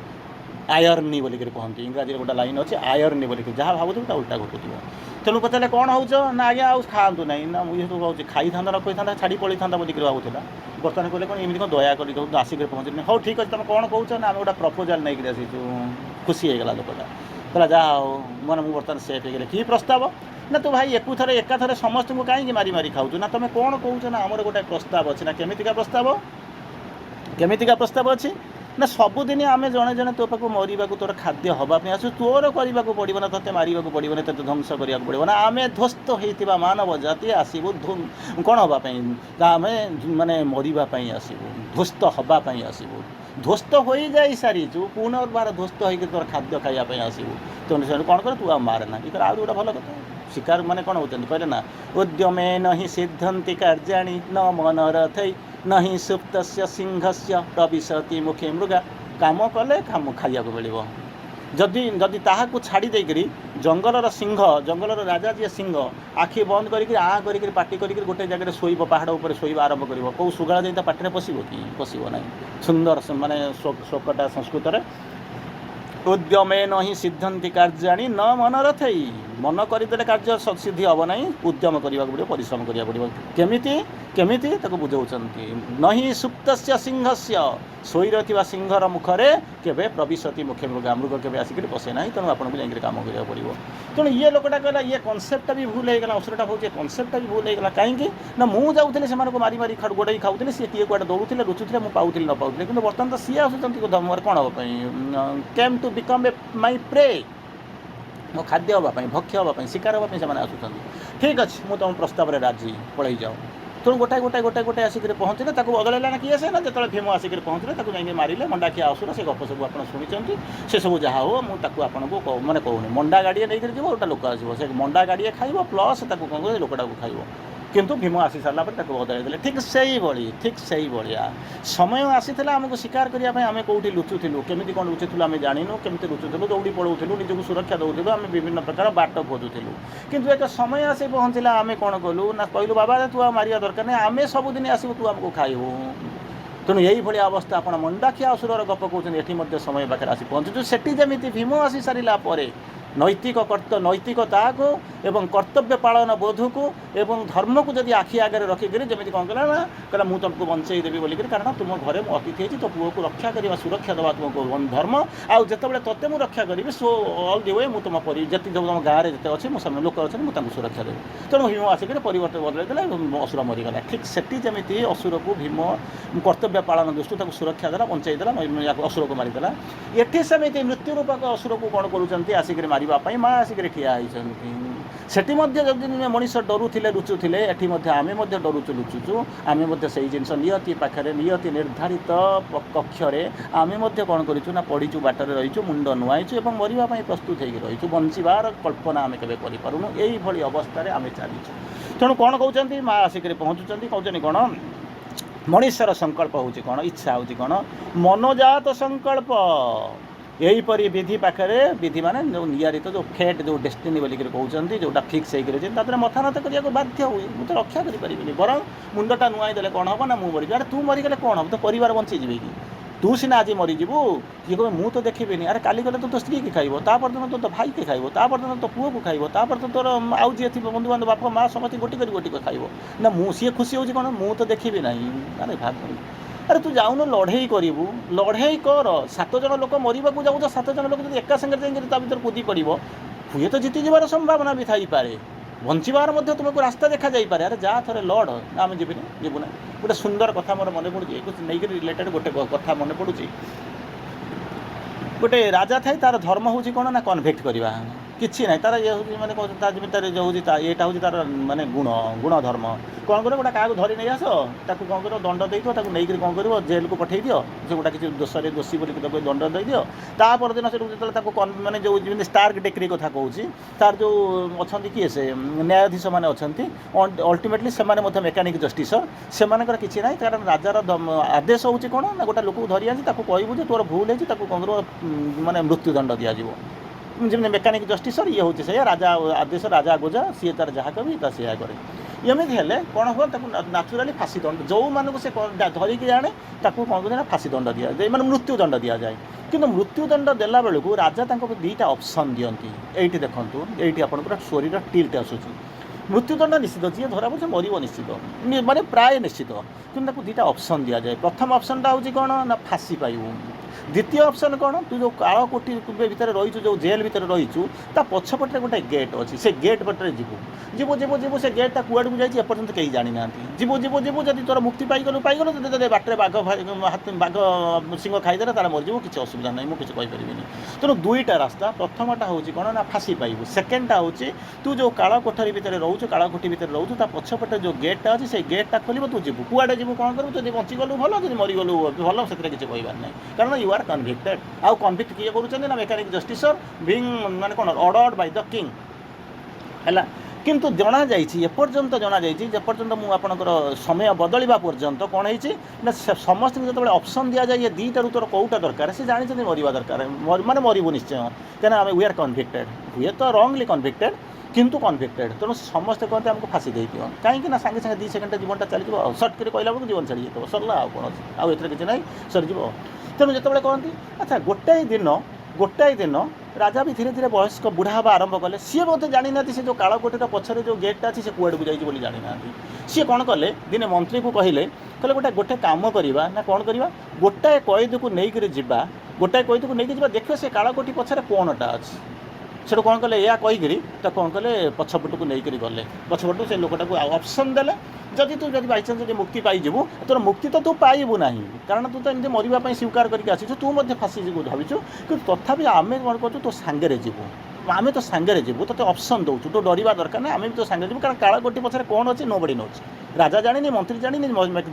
आयरनी बोलिक कहते इंग्राजी गोटे लाइन अच्छे आयरनी बोलिक जहाँ भावुथ ता उल्टा घटुव तेणु पचारे कौन हो ना आज्ञा खातु ना ना मुझे कहूँ खाई था ना कही था छाड़ी पड़ी था बोलिक भावुला बर्तमान कहले कौन एमती कौन दया कर आसिक पहुँचनी हाँ ठीक अच्छे तुम कौन कौच ना आम गोटे प्रपोजाल नहीं आसीचु खुशी होगा लोकटा कहला जहाँ हो मैंने मुझे बर्तमान सेफ हो कि प्रस्ताव ना तू भाई एका थरे समस्त को कहीं मारी मारी खाऊ ना तुम कौन कौच ना आमर गोटे प्रस्ताव अच्छे ना केमितिका प्रस्ताव अच्छी ना सबुदिन आम जड़े जड़े तो पाक मरवा तोर खाद्य हाँपाई आसू तोर करने को पड़ो ना ते मारे पड़ो ते ध्वंस करने को पड़ो ना आम ध्वस्त होता मानव जाति आसबू कौन हाँपाई आम मानने मरवाई आसबू ध्वस्त हाँपाई आसबू ध्वस्त हो जा सारीचु पुनर्बार ध्वस्त हो तोर खाद्य खायापी आसबू तेणु कौन कर तू आ मारे ना ये गोटे भल कथा शिकार माने कौन होती कहले ना उद्यमे नहीं सिद्धंति कार्याणि न मनरथै नहीं सुप्त सिंह से प्रविशति मुखे मृगा काम कले काम खाया मिल जदि जदि ताहाकू छाड़ी देकरी जंगलर सिंह जंगलर राजा जी सिंह आखि बंद करके आ करके पार्टी करके गोटे जगह शोब पहाड़ उपर शोबा आरंभ कर कौ सुगाड़ा जा पाटे पशब कि पशब ना सुंदर माने शोकटा संस्कृत उद्यमे नहीं सिद्धंति कार्याणि न मनरथै मन करदे कार्य सिद्धि हम ना उद्यम करने पड़ो परिश्रम करा पड़ो केमिति बुझाऊँगी नहीं सुप्त सिंह से शोई रहा सिंहर मुखरे केवे प्रविशति मुखे मृगा मृग के आसिक पशे ना तेणु आपको जाकर कम करा पड़ो तेणु ये लोकटा कहला ये कनसेप्टा भी भूल होगा असुरटा हो कनसेप्टा भी भूल होगा कहीं ना मुझे जाऊँगी से मारी मारी गोड़े खाऊली सी किए कौटे दौड़े लुचुले मुझे पाऊली न पाऊली कि बर्तमान तो सी आसुँच कौन हाँपाई came to become a my prey मो खाद्य हाँपाई भक्ष्य हाँपाई शिकार हाँपाई से आसुँच ठीक अच्छे मुझे तुम प्रस्ताव में राजी पलि जाओ तेणु गोटाए गोटाए गोटाए गोटाए आसिक पहुँचले बदलैला ना किए से ना जो भीम आसिक पहुँचले जाइए मारे मंडाखिया असुर से गप सब आप शुणी से सब जहाँ हो मुझे आपको मैंने कहूनी मंडा गाड़िए नहीं जी गोटे लोक आसो से मंडा गाड़िए खाइब प्लस कौन लोकटा को खाइब किंतु भीम आसी सारा बदल ठीक से भाया समय आसीला आमको शिकार करने आम कौटी लुचुलु केमी कौन लुचुलु आम जानू केमी लुचुलु दौड़ी पड़ोलु निजक सुरक्षा दूलु आम विभिन्न प्रकार बाट खोजुलु किंतु एक समय आसी पहुँचला आम कौन कलु ना कहलु बाबा तू मारिया दरकार नहीं आम सबुदिन आसबू तू आमको खाइबू तेणु यही अवस्था आप मंडाखिया असुर गप कहते ये समय पाखे आसी पहुँचु से भीम आसी सारा नैतिकता को एवं कर्तव्य पालन बोध को एवं धर्म को जब आखि आगे रखिक जमी कौन कला ना कहला मुझे तुमको बंचई देवी बोलिक कारण तुम घरे मु अतिथि हो तो पुओ को रक्षा करवा सुरक्षा देवा तुमको धर्म आउ जिते तोते मुझे रक्षा करी सो ऑल दि वे मुझे तुम जी तुम गाँव में जिते अच्छे मो सामने लोक अच्छे मुझे सुरक्षा देवी तेणु भीम आसिक परिवर्तन बदल असुर मरीगला ठीक से जमी असुर को भीम कर्तव्य पालन दृष्टि सुरक्षा देला बंचई देला असुर को मारिदेला ये सेमती मृत्यु रूपक असुर को कौन करुँच आसिक मारे माँ आसिक ठिया होती जब मनीष डरुले लुचुले एटी आम डरुचु लुचुचु आम से जिन नियति पाखे नियति निर्धारित कक्षर आम कौन करूँ पढ़ीचु बाटर रहीचु मुंड नुआईचु और मरवाई प्रस्तुत हो रहीचु बंचार कल्पना आम के करूँ यही अवस्था आम चलीचु तेणु कौन कहते माँ आसिक पहुँचुंट कहते कौन मनीषर संकल्प हूँ कौन इच्छा हूँ कौन मनोजात संकल्प यहीपरी विधि पाखे विधि माने जो नियारित जो फेट जो डेस्टिनी बोलिक कहते जोटा फिक्स होकर मथा नथ करने को बाध्य हुए मुझे रक्षा करें बर मुंडटा नुआई देले कौन हम ना मुझे मरी अरे तू मरीगले कौन हम तो परिवार बंची जी कि तू सीना आज मरीजु किए कहे मुझे तो देखी अरे काली गले तो स्त्री की खाइब तापरदिन तो भाई के खाइब तापरदिन तो पुओ को खाइब तापर तो तोर आउ जी थी बंधु बांधव बापा माँ समस्त गोटी कर गोटी खाइब ना मुझे खुशी हो कौन मुझे तो देखी ना अरे भाग अरे तू जाऊन लड़े करू लड़े कर 7 जन लोक मरवा जाऊ 7 जन लोक जो एका संगे भर कूदी पड़ हुए तो जीति जबार संभावना भी थी पारे बंचार तुमको रास्ता देखा जापे अरे जा थे लड़ आम जीवन जीवना गोटे सुंदर कथा मोर मन पड़ू नहीं रिलेटेड गोटे कथा मन पड़ू गोटे राजा थाई तार धर्म हूँ कौन ना कन्भेक्ट करवा किसी ना तार ये हूँ मैंने कहते जो हूँ यहाँ हूँ तार माने गुण गुण धर्म कौन कर गोटा क्या धरी नहीं आस ताकू कौन कर दंड दे दियो नहीं कौन कर जेल को पठे दियो से गोटा किसी दोषे दोषी बोल दंड दे दियो तापरदिन से जो मैंने जो स्टार्क डेक्री कथा कहूँ तार जो अच्छा किए से न्यायाधीश मैंने अच्छा अल्टीमेटली से मेकानिक जस्टिस से किसी ना कारण राजार आदेश हूँ कौन ना गोटे लोक धरी आनी कहूँ तोर भूल है कौन कर माने मृत्युदंड दिज्व जमी मेकानिक जस्टिस ये हूँ से राजा आदेश राजा गोजा सी तार जहाँ कवि सी करे ଏମିତି ହେଲେ କ'ଣ ହୁଏ ତାକୁ ନ୍ୟାଚୁରାଲି ଫାଶୀ ଦଣ୍ଡ ଯେଉଁମାନଙ୍କୁ ସେ ଧରିକି ଆଣେ ତାକୁ କ'ଣ କୁହନ୍ତି ନା ଫାଶୀ ଦଣ୍ଡ ଦିଆଯାଏ ମାନେ ମୃତ୍ୟୁଦଣ୍ଡ ଦିଆଯାଏ। କିନ୍ତୁ ମୃତ୍ୟୁଦଣ୍ଡ ଦେଲା ବେଳକୁ ରାଜା ତାଙ୍କୁ ଦୁଇଟା ଅପସନ୍ ଦିଅନ୍ତି। ଏଇଠି ଦେଖନ୍ତୁ ଏଇଠି ଆପଣଙ୍କର ଷ୍ଟୋରିର ଟିଲ୍ଟ ଆସୁଛି। ମୃତ୍ୟୁଦଣ୍ଡ ନିଶ୍ଚିତ ଯିଏ ଧରାବ ସେ ମରିବ ନିଶ୍ଚିତ ମାନେ ପ୍ରାୟ ନିଶ୍ଚିତ କିନ୍ତୁ ତାକୁ ଦୁଇଟା ଅପସନ୍ ଦିଆଯାଏ। ପ୍ରଥମ ଅପସନ୍ଟା ହେଉଛି କ'ଣ ନା ଫାଶୀ ପାଇବୁ। ଦ୍ୱିତୀୟ ଅପସନ୍ କ'ଣ ତୁ ଯେଉଁ କାଳକୋଠି ଭିତରେ ରହିଛୁ ଯେଉଁ ଜେଲ୍ ଭିତରେ ରହିଛୁ ତା ପଛପଟରେ ଗୋଟେ ଗେଟ୍ ଅଛି ସେ ଗେଟ୍ ପଟରେ ଯିବୁ ଯିବୁ ସେ ଗେଟ୍ଟା କୁଆଡ଼କୁ ଯାଇଛି ଏପର୍ଯ୍ୟନ୍ତ କେହି ଜାଣିନାହାନ୍ତି। ଯିବୁ ଯଦି ତୋର ମୁକ୍ତି ପାଇଗଲୁ ଯଦି ବାଟରେ ବାଘ ସିଂହ ଖାଇଦେଲେ ତାର ମରିଯିବୁ କିଛି ଅସୁବିଧା ନାହିଁ ମୁଁ କିଛି କହିପାରିବିନି। ତେଣୁ ଦୁଇଟା ରାସ୍ତା ପ୍ରଥମଟା ହେଉଛି କ'ଣ ନା ଫାଶୀ ପାଇବୁ। ସେକେଣ୍ଡଟା ହେଉଛି ତୁ ଯେଉଁ କାଳକୋଠରୀ ଭିତରେ ରହୁଛୁ କାଳକୋଠି ଭିତରେ ରହୁଛୁ ତା ପଛପଟେ ଯେଉଁ ଗେଟ୍ଟା ଅଛି ସେଇ ଗେଟ୍ଟା ଖୋଲିବ ତୁ ଯିବୁ କୁଆଡ଼େ ଯିବୁ କ'ଣ କରିବୁ ଯଦି ବଞ୍ଚିଗଲୁ ଭଲ ଯଦି ମରିଗଲୁ ଭଲ ସେଥିରେ କିଛି କହିବାର ନାହିଁ କାରଣ ୟୁ ଆର୍ କନଭିକ୍ଟେଡ୍। ଆଉ କନଭିକ୍ଟ କିଏ କରୁଛନ୍ତି ନା ମେକାନିକ୍ ଜଷ୍ଟିସର ବିଂ ମାନେ କ'ଣ ଅର୍ଡର୍ଡ ବାଇ ଦ କିଙ୍ଗ ହେଲା। କିନ୍ତୁ ଜଣାଯାଇଛି ଏପର୍ଯ୍ୟନ୍ତ ଜଣାଯାଇଛି ଯେପର୍ଯ୍ୟନ୍ତ ମୁଁ ଆପଣଙ୍କର ସମୟ ବଦଳିବା ପର୍ଯ୍ୟନ୍ତ କ'ଣ ହେଇଛି ନା ସମସ୍ତଙ୍କୁ ଯେତେବେଳେ ଅପସନ୍ ଦିଆଯାଏ ଏ ଦୁଇଟାରୁ ତୋର କେଉଁଟା ଦରକାର ସେ ଜାଣିଛନ୍ତି ମରିବା ଦରକାର ମାନେ ମରିବୁ ନିଶ୍ଚୟ କାହିଁକିନା ଆମେ ୱି ଆର୍ କନଭିକ୍ଟେଡ୍ ହୁଏ ତ ରଙ୍ଗଲି କନଭିକ୍ଟେଡ୍ କିନ୍ତୁ କନଭିକ୍ଟେଡ୍ ତେଣୁ ସମସ୍ତେ କହନ୍ତି ଆମକୁ ଫାଶୀ ଦେଇଦିଅ କାହିଁକି ନା ସାଙ୍ଗେ ସାଙ୍ଗେ 2 ସେକେଣ୍ଡ ଜୀବନଟା ଚାଲିଯିବ ଆଉ ସର୍ଟ କରି କହିଲା ବେଳକୁ ଜୀବନ ଛାଡ଼ିଯାଇଥିବ ସରିଲା ଆଉ କ'ଣ ଅଛି ଆଉ ଏଥିରେ କିଛି ନାହିଁ ସରିଯିବ। ତେଣୁ ଯେତେବେଳେ କହନ୍ତି ଆଚ୍ଛା ଗୋଟାଏ ଦିନ ରାଜା ବି ଧୀରେ ଧୀରେ ବୟସ୍କ ବୁଢ଼ା ହେବା ଆରମ୍ଭ କଲେ। ସିଏ ମଧ୍ୟ ଜାଣିନାହାନ୍ତି ସେ ଯେଉଁ କାଳକୋଠିର ପଛରେ ଯେଉଁ ଗେଟ୍ଟା ଅଛି ସେ କୁଆଡ଼କୁ ଯାଇଛି ବୋଲି ଜାଣିନାହାନ୍ତି। ସିଏ କ'ଣ କଲେ ଦିନେ ମନ୍ତ୍ରୀକୁ କହିଲେ ଗୋଟେ କାମ କରିବା ନା କ'ଣ କରିବା ଗୋଟାଏ କଏଦୀକୁ ନେଇକରି ଯିବା ଦେଖିବା ସେ କାଳକୋଠି ପଛରେ କ'ଣଟା ଅଛି। ସେଠୁ କ'ଣ କଲେ ଏହା କହିକିରି ତାକୁ କ'ଣ କଲେ ପଛପଟକୁ ନେଇକରି ଗଲେ ପଛପଟକୁ ସେ ଲୋକଟାକୁ ଅପସନ୍ ଦେଲେ ଯଦି ବାଇଚାନ୍ସ ଯଦି ମୁକ୍ତି ପାଇଯିବୁ ତୋର ମୁକ୍ତି ତ ତୁ ପାଇବୁ ନାହିଁ କାରଣ ତୁ ତ ଏମିତି ମରିବା ପାଇଁ ସ୍ୱୀକାର କରିକି ଆସିଛୁ ତୁ ମଧ୍ୟ ଫାଶୀ ଯିବୁ ଭାବିଛୁ କିନ୍ତୁ ତଥାପି ଆମେ କ'ଣ କରୁଛୁ ତୋ ସାଙ୍ଗରେ ଯିବୁ ତୋତେ ଅପସନ୍ ଦେଉଛୁ ତୁ ଡରିବା ଦରକାର ନାହିଁ ଆମେ ବି ତୋ ସାଙ୍ଗରେ ଯିବୁ କାରଣ କାଳକୋଠି ପଛରେ କ'ଣ ଅଛି ନୋବଡ଼ି ନୋଟ୍ସ ରାଜା ଜାଣିନି ମନ୍ତ୍ରୀ ଜାଣିନି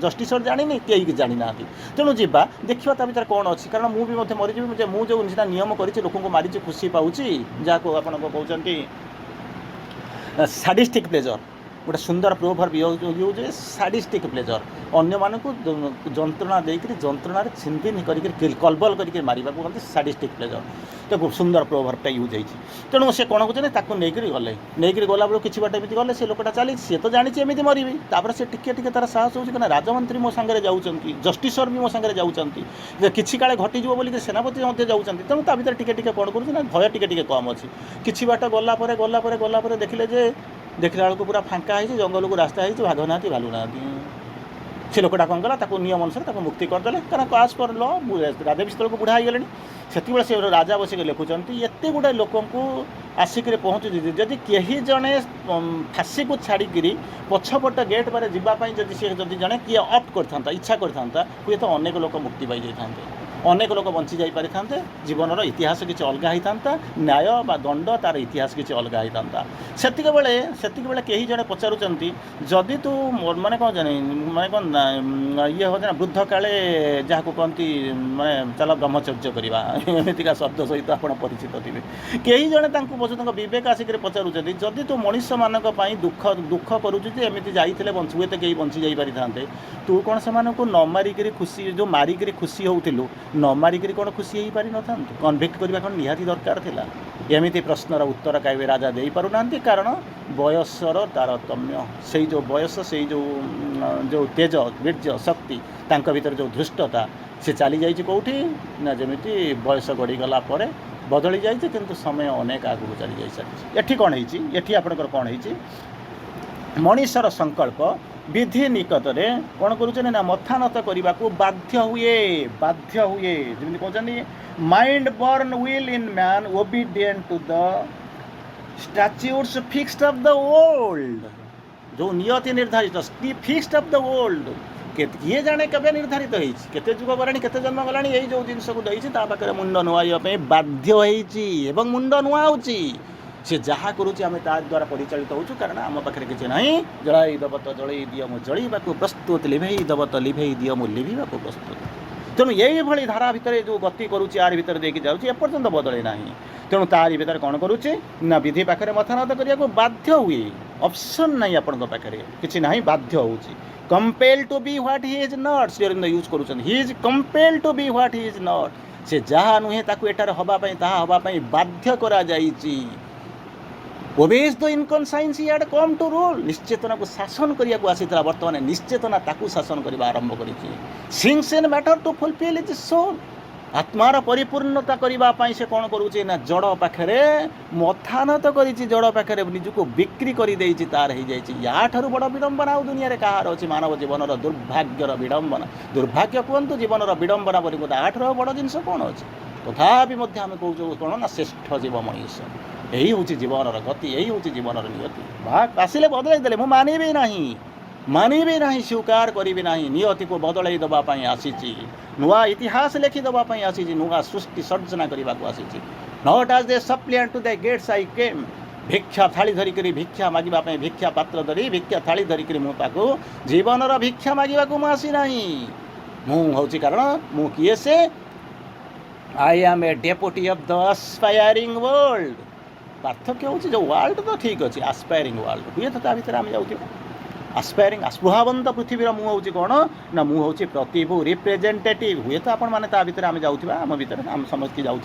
ଜଷ୍ଟିସର ଜାଣିନି କେହି ଜାଣିନାହାନ୍ତି। ତେଣୁ ଯିବା ଦେଖିବା ତା ଭିତରେ କ'ଣ ଅଛି କାରଣ ମୁଁ ବି ମଧ୍ୟ ମରିଯିବି ମୁଁ ଯେଉଁ ସେଟା ନିୟମ କରିଛି ଲୋକଙ୍କୁ ମାରିଛି ଖୁସି ପାଉଛି ଯାହାକୁ ଆପଣଙ୍କ କହୁଛନ୍ତି ସାଡିଷ୍ଟିକ୍ ପ୍ଲେଜର ଗୋଟେ ସୁନ୍ଦର ପ୍ରୋଭର୍ବ ୟୁଜ୍ ସାଡିଷ୍ଟିକ୍ ପ୍ଲେଜର ଅନ୍ୟମାନଙ୍କୁ ଯନ୍ତ୍ରଣା ଦେଇକରି ଯନ୍ତ୍ରଣାରେ ଛିନଭିନ କରିକି କଲବଲ କରିକି ମାରିବାକୁ କହନ୍ତି ସାଡିଷ୍ଟିକ୍ ପ୍ଲେଜର ତାକୁ ସୁନ୍ଦର ପ୍ରୋଭର୍ବଟା ୟୁଜ୍ ହେଇଛି। ତେଣୁ ସେ କ'ଣ କରୁଛନ୍ତି ତାକୁ ନେଇକରି ଗଲାବେଳକୁ କିଛି ବାଟ ଏମିତି ଗଲେ ସେ ଲୋକଟା ଚାଲିଛି ସିଏ ତ ଜାଣିଛି ଏମିତି ମରିବି ତାପରେ ସେ ଟିକେ ତାର ସାହସ ହେଉଛି କାରଣ ରାଜମନ୍ତ୍ରୀ ମୋ ସାଙ୍ଗରେ ଯାଉଛନ୍ତି ଜଷ୍ଟିସର ବି ମୋ ସାଙ୍ଗରେ ଯାଉଛନ୍ତି ଯେ କିଛି କାଳେ ଘଟିଯିବ ବୋଲିକି ସେନାପତି ମଧ୍ୟ ଯାଉଛନ୍ତି ତେଣୁ ତା ଭିତରେ ଟିକେ କ'ଣ କରୁଛି ନା ଭୟ ଟିକେ କମ୍ ଅଛି। କିଛି ବାଟ ଗଲା ପରେ ଦେଖିଲା ବେଳକୁ ପୁରା ଫାଙ୍କା ହେଇଛି ଜଙ୍ଗଲକୁ ରାସ୍ତା ହେଇଛି ବାଘ ନାହାନ୍ତି ଭାଲୁ ନାହାନ୍ତି। ସେ ଲୋକଟା କ'ଣ କଲା ତାକୁ ନିୟମ ଅନୁସାରେ ତାକୁ ମୁକ୍ତି କରିଦେଲେ କାରଣ ଆଜ୍ ପର୍ ଲ ରାଜା ବି ସେତେବେଳକୁ ବୁଢ଼ା ହେଇଗଲେଣି। ସେତେବେଳେ ସେ ରାଜା ବସିକି ଲେଖୁଛନ୍ତି ଏତେ ଗୁଡ଼ାଏ ଲୋକଙ୍କୁ ଆସିକରି ପହଞ୍ଚୁଛି ଯଦି କେହି ଜଣେ ଫାଶୀକୁ ଛାଡ଼ିକିରି ପଛପଟ ଗେଟ୍ ପରେ ଯିବା ପାଇଁ ଯଦି ଜଣେ କିଏ ଅପ୍ଟ କରିଥାନ୍ତା ଇଚ୍ଛା କରିଥାନ୍ତା ହୁଏତ ଅନେକ ଲୋକ ମୁକ୍ତି ପାଇଯାଇଥାନ୍ତେ ଅନେକ ଲୋକ ବଞ୍ଚି ଯାଇପାରିଥାନ୍ତେ ଜୀବନର ଇତିହାସ କିଛି ଅଲଗା ହେଇଥାନ୍ତା ନ୍ୟାୟ ବା ଦଣ୍ଡ ତାର ଇତିହାସ କିଛି ଅଲଗା ହେଇଥାନ୍ତା। ସେତିକିବେଳେ କେହି ଜଣେ ପଚାରୁଛନ୍ତି ଯଦି ତୁ ମାନେ କ'ଣ ଇଏ ହେଉଛି ନା ବୃଦ୍ଧ କାଳେ ଯାହାକୁ କହନ୍ତି ମାନେ ଚାଲ ବ୍ରହ୍ମଚର୍ଯ୍ୟ କରିବା ଏମିତିକା ଶବ୍ଦ ସହିତ ଆପଣ ପରିଚିତ ଥିବେ। କେହି ଜଣେ ତାଙ୍କ ବିବେକ ଆସିକରି ପଚାରୁଛନ୍ତି ଯଦି ତୁ ମଣିଷମାନଙ୍କ ପାଇଁ ଦୁଃଖ କରୁଛୁ ଯେ ଏମିତି ଯାଇଥିଲେ ହୁଏତ କେହି ବଞ୍ଚି ଯାଇପାରିଥାନ୍ତେ ତୁ କ'ଣ ସେମାନଙ୍କୁ ନ ମାରିକିରି ଖୁସି ଯେଉଁ ମାରିକିରି ଖୁସି ହେଉଥିଲୁ ନ ମାରିକିରି କ'ଣ ଖୁସି ହେଇପାରିନଥାନ୍ତୁ କନଭିକ୍ଟ କରିବା କ'ଣ ନିହାତି ଦରକାର ଥିଲା। ଏମିତି ପ୍ରଶ୍ନର ଉତ୍ତର କେବେ ରାଜା ଦେଇପାରୁନାହାନ୍ତି କାରଣ ବୟସର ତାରତମ୍ୟ ସେଇ ଯେଉଁ ବୟସ ସେଇ ଯେଉଁ ତେଜ ବୀର୍ଯ୍ୟ ଶକ୍ତି ତାଙ୍କ ଭିତରେ ଯେଉଁ ଧୃଷ୍ଟତା ସେ ଚାଲିଯାଇଛି କେଉଁଠି ନା ଯେମିତି ବୟସ ଗଡ଼ିଗଲା ପରେ ବଦଳି ଯାଇଛି କିନ୍ତୁ ସମୟ ଅନେକ ଆଗକୁ ଚାଲିଯାଇସାରିଛି। ଏଠି କ'ଣ ହେଇଛି ଏଠି ଆପଣଙ୍କର କ'ଣ ହେଇଛି ମଣିଷର ସଂକଳ୍ପ ବିଧି ନିକଟରେ କ'ଣ କରୁଛନ୍ତି ନା ମଥାନତ କରିବାକୁ ବାଧ୍ୟ ହୁଏ ଯେମିତି କହୁଛନ୍ତି mind born will in man obedient to the statutes fixed of old ଓଲ୍ଡ ଯେଉଁ ନିୟତି ନିର୍ଦ୍ଧାରିତ ଫିକ୍ସଡ୍ ଅଫ୍ ଦ ଓଲ୍ଡ କିଏ ଜାଣେ କେବେ ନିର୍ଦ୍ଧାରିତ ହେଇଛି କେତେ ଯୁଗ ଗଲାଣି କେତେ ଜନ୍ମ ଗଲାଣି ଏଇ ଯେଉଁ ଜିନିଷକୁ ଦେଇଛି ତା ପାଖରେ ମୁଣ୍ଡ ନୁଆଇବା ପାଇଁ ବାଧ୍ୟ ହେଇଛି ଏବଂ ମୁଣ୍ଡ ନୁଆଉଛି। ସେ ଯାହା କରୁଛି ଆମେ ତା ଦ୍ୱାରା ପରିଚାଳିତ ହେଉଛୁ କାରଣ ଆମ ପାଖରେ କିଛି ନାହିଁ। ଜଳାଇ ଦେବ ତ ଜଳେଇ ଦିଅ ମୁଁ ଜଳିବାକୁ ପ୍ରସ୍ତୁତ ଲିଭେଇ ଦେବ ତ ଲିଭେଇ ଦିଅ ମୁଁ ଲିଭିବାକୁ ପ୍ରସ୍ତୁତ। ତେଣୁ ଏଇଭଳି ଧାରା ଭିତରେ ଯେଉଁ ଗତି କରୁଛି ଆରି ଭିତରେ ଦେଇକି ଯାଉଛି ଏପର୍ଯ୍ୟନ୍ତ ବଦଳି ନାହିଁ। ତେଣୁ ତାରି ଭିତରେ କ'ଣ କରୁଛି ନା ବିଧି ପାଖରେ ମଥାନତ କରିବାକୁ ବାଧ୍ୟ ହୁଏ ଅପସନ୍ ନାହିଁ ଆପଣଙ୍କ ପାଖରେ କିଛି ନାହିଁ ବାଧ୍ୟ ହେଉଛି। Compel to be what he is not Shri Aurobindo use କରୁଛନ୍ତି he is compel to be what he is not ସେ ଯାହା ନୁହେଁ ତାକୁ ଏଠାରେ ହେବା ପାଇଁ ତାହା ହେବା ପାଇଁ ବାଧ୍ୟ କରାଯାଇଛି। Obeys the inconscience he had come to rule निश्चेतना को शासन करिया को आसीतला वर्तमान निश्चेतना ताकू शासन करबा आरंभ करिछि things in matter to fulfil his soul आत्मार परिपूर्णता करने से कौन करुचे ना जड़ पाखे मथानत कर जड़ पाखे निजको बिक्री कर तार हो जाठार बड़ विडंबना दुनिया रे कहार अच्छी मानव जीवन दुर्भाग्यर विडंबना दुर्भाग्य कहतु जीवन विडंबना बोली आठार बड़ जिनस कौन अच्छे तथापि आम कहूँ कौन ना श्रेष्ठ जीव मनीष यही हूँ जीवन गति यही हूँ जीवन नियति भाग आसिले बदल मुझे मानिबी ना स्वीकार करी ना नियति को बदल देवाई आसी नुआ इतिहास लिखि देवाई आसी नुआ सृष्टि सर्जना करने को आसी not as the suppliant to the gates I came भिक्षा थाली धरिक भिक्षा मागिबा भिक्षा पात्र धरी भिक्षा थाली धरिक मो पाखु जीवन भिक्षा मागिबा को आसी ना मुझे कारण मु किए से I am a deputy of the aspiring world पार्थक्य हूँ जो वर्ल्ड तो ठीक अच्छे एस्पायरिंग वर्ल्ड हुए तो भितर आम जाऊँ आस्पायरिंग आस्पुहावंत पृथ्वीर मुझे कौन ना मुझे प्रतिभू रिप्रेजेंटेटिव हुए तो आपण मैंने भितर आम जाऊँ आम भर आम समस्त जाऊँ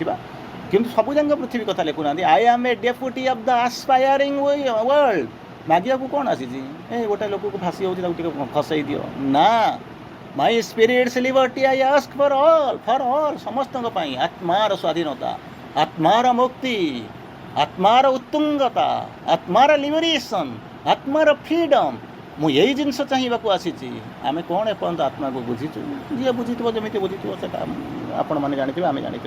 किंतु सबुजाक पृथ्वी कथा लिखुना I am a deputy of the aspiring world मागिया को कौन आसी गोटे लोक को फाँसी हो खसई दियो ना my spirit's liberty I ask for all समस्त आत्मार स्वाधीनता आत्मार मुक्ति आत्मार उत्तुंगता आत्मार लिबरेशन आत्मार फ्रीडम मु यही जिनस चाहिए आसी आम कौन एपर्त आत्मा को बुझीचु जी बुझी जमी बुझी से आपण मैंने जानी आम जानी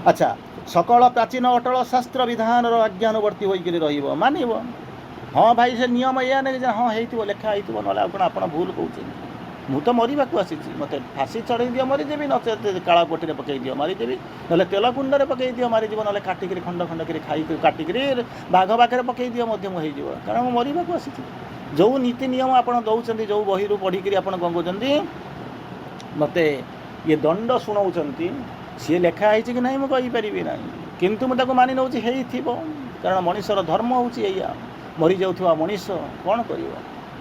अच्छा सकल प्राचीन अटल शास्त्र विधान आज्ञानुवर्ती होकर मानव हाँ भाई से नियम या नहीं हाँ हो लेखा हो ना आप भूल कौन मु तो मरवा को आसी मत फाँसी चढ़ई दियो मरीदेवी नचे काला कोटी पकई दियो मारिदेवी ना तेल कुंड पकई दियो मारिज ना काटिक खंड खंड कर खाई काटिक बाघ पाखे पकई दियो हो कारण मुझे मरवा को आसी जो नीति नियम आप दौरान जो बही पढ़ी आप कौन कहते मत ये दंड शुणाऊँ सी लिखाई कि ना मुझे ना किंतु मुझे मानि नौ कारण मनीषर धर्म हूँ मरी जाऊा मनीष कौन कर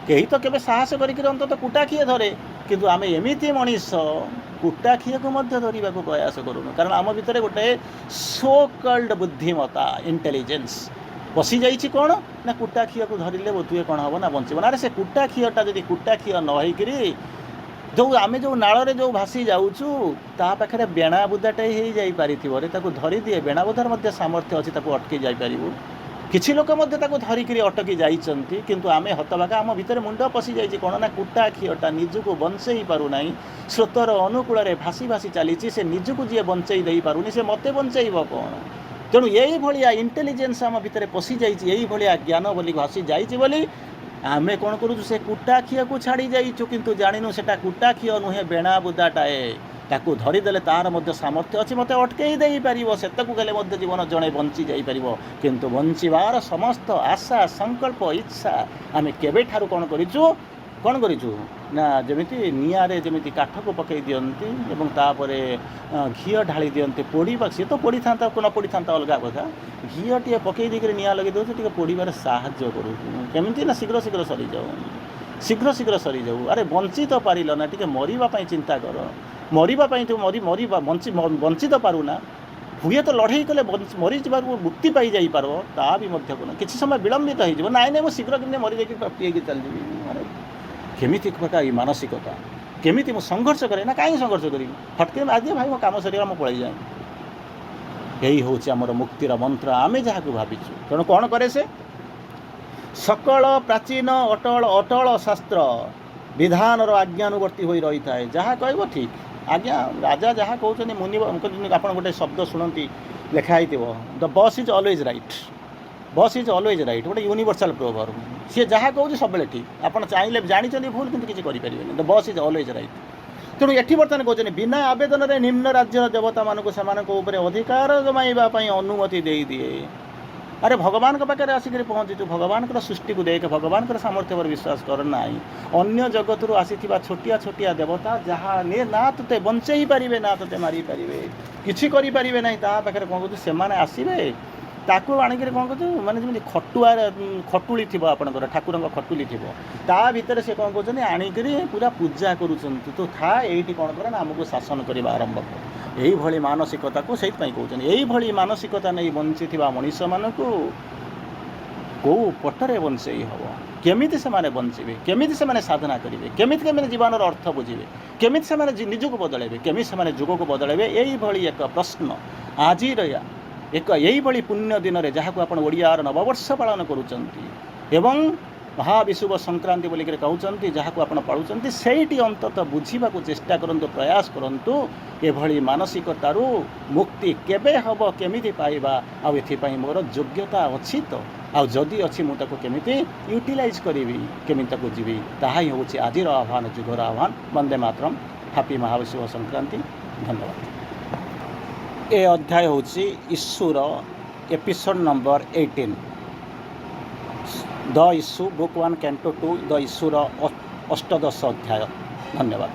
कहीं तो केवे साहस करके अंतत कुटाखिए धरे किंतु आम एमती मनीष कुटाखिए को धरने को प्रयास करूँ कारण आम भितर गोटे सो कल्ड बुद्धिमता इंटेलिजेंस पशि जाइए कौन ना कुटाखिए को धरले बोधुए कौन हम ना बचब ना से कुटाखिएटा जब कुटाखिए नहींकि जो आम जो नाल जो भासी जाऊँ ता पाखे बेणा बुदाटे हो जापारे धरी दिए बेणा बुधार सामर्थ्य अच्छी अटकी जापरू किसी लोक धरिक अटकी जाइंट किंतु आम हतबाका आम भितर मुंड पशि जाइए कौन ना कुटाखिएटा निजको बंचई पारना स्रोतर अनुकूल भासी भासी चली से निजको जी बंचई दे पारुनी से मत बंचब कौन तेणु यही भाया इंटेलिजेंस आम भितर पशि जाइए यही भाया ज्ञान बोली भासी जाइए आमे कौन करूँ से कुटाखिए को छाड़ी जाइचु किंतु जानिनु सेटा कुटाखिए नुहे बेणा बुदाटाए ताकू धरीदेले तार मध्य सामर्थ्य अच्छी मत अटकई दे पार सेतकू गले जीवन जड़े बंची जापर किंतु बंचार समस्त आशा संकल्प इच्छा आम केबे ठारू कौन करूँ ना जमी निआरे जमी काठ को पकई दियंती एवं तापरे घी ढाली दियंती पोड़ा सी तो पोड़ी था न पोड़ी था अलग कथा घी टे पकई देकर निआ लगे दे टे पोड़ार साहाଯ୍य करूँ केमती ना शीघ्र शीघ्र सरी जाऊ शीघ्र शीघ्र सरी जाऊ अरे बंची तो पारिल ना टे मरवाई चिंता कर मरवाई तो बंची तो पारुना हुए तो लड़ई कले मरी जा मुक्ति पाई जापर ता भी किसी समय विलंबित हो ना ना मुझे शीघ्र कि मरी जाकि चल जाए केमिति प्रकार ये मानसिकता केमिति मु संघर्ष करे ना कहीं संघर्ष करी फटके आज भाई मो काम सरीगला मु पलि जाए यही हूँ आमर मुक्तिर मंत्र आमे जहाँ को भाविचु तेणु कौन करे से सकल प्राचीन अटल अटल शास्त्र विधान आज्ञानुवर्ती हो रही था जहाँ कह ठीक आज्ञा राजा जहाँ कहते मुनि आप गोटे शब्द शुणती लिखाई the bus is always right बस इज ऑलवेज राइट गोटे यूनिवर्सल प्रोवर्ब सी जहाँ कहूँ सब ठीक आप चाहिए जानते भूल किसी करें the bus is always right तेणु ये बर्तमान कहते बिना आवेदन में निम्न राज्य देवता मानक से अधिकार जमाइवाई अनुमति दे दिए अरे भगवान पाखे आसिक पहुँचीचु भगवान सृष्टि को देख भगवान सामर्थ्य पर विश्वास कर ना अन्य जगत रू आसी छोटिया छोटिया देवता जहाँ ने ना ते बंचई पारे ना ते मारी पारे किसी करें ना पाखे कौन कहते से आसवे ताकू आणिक कौन कहते माने जमी खटुआ खटुली थी आपंकर ठाकुर खटुली थी ता भीतर से कौन कहते आणिक पूरा पूजा करुँच तो था ये कौन कर आमको शासन करवा आरंभ कर यही मानसिकता को से कहते यही मानसिकता नहीं बंची मनीष मानक कौ पटरे बंचई हम केमिति से बंचे केमिति से साधना करेंगे केमिति जीवन अर्थ बुझे केमिति से निजक बदलेबे केमिति से जुग को बदलेबे यही एक प्रश्न आज एक यही पुण्य दिन में जहाँ को आप ओडियार नववर्ष पालन करुँच महाविशुभ संक्रांति बोलिक कहते जहाँ को आप पालुंट से अंततः बुझा चेष्टा करूँ प्रयास करूँ एभली मानसिकतारू मुक्ति केबे हम केमिति पाइबा आउ एथिपाई मोर योग्यता अच्छी तो आदि अच्छी मुझे केमिति यूटिलाइज करी केमिति जीवी ताहा ही हूँ आज आह्वान जुगर आह्वान वंदे मातरम हैप्पी महाविशुभ संक्रांति धन्यवाद। ए अध्याय हूँ issuer episode number 18 the issue book 1 canto 2 the issuer अष्टादश अध्याय। धन्यवाद।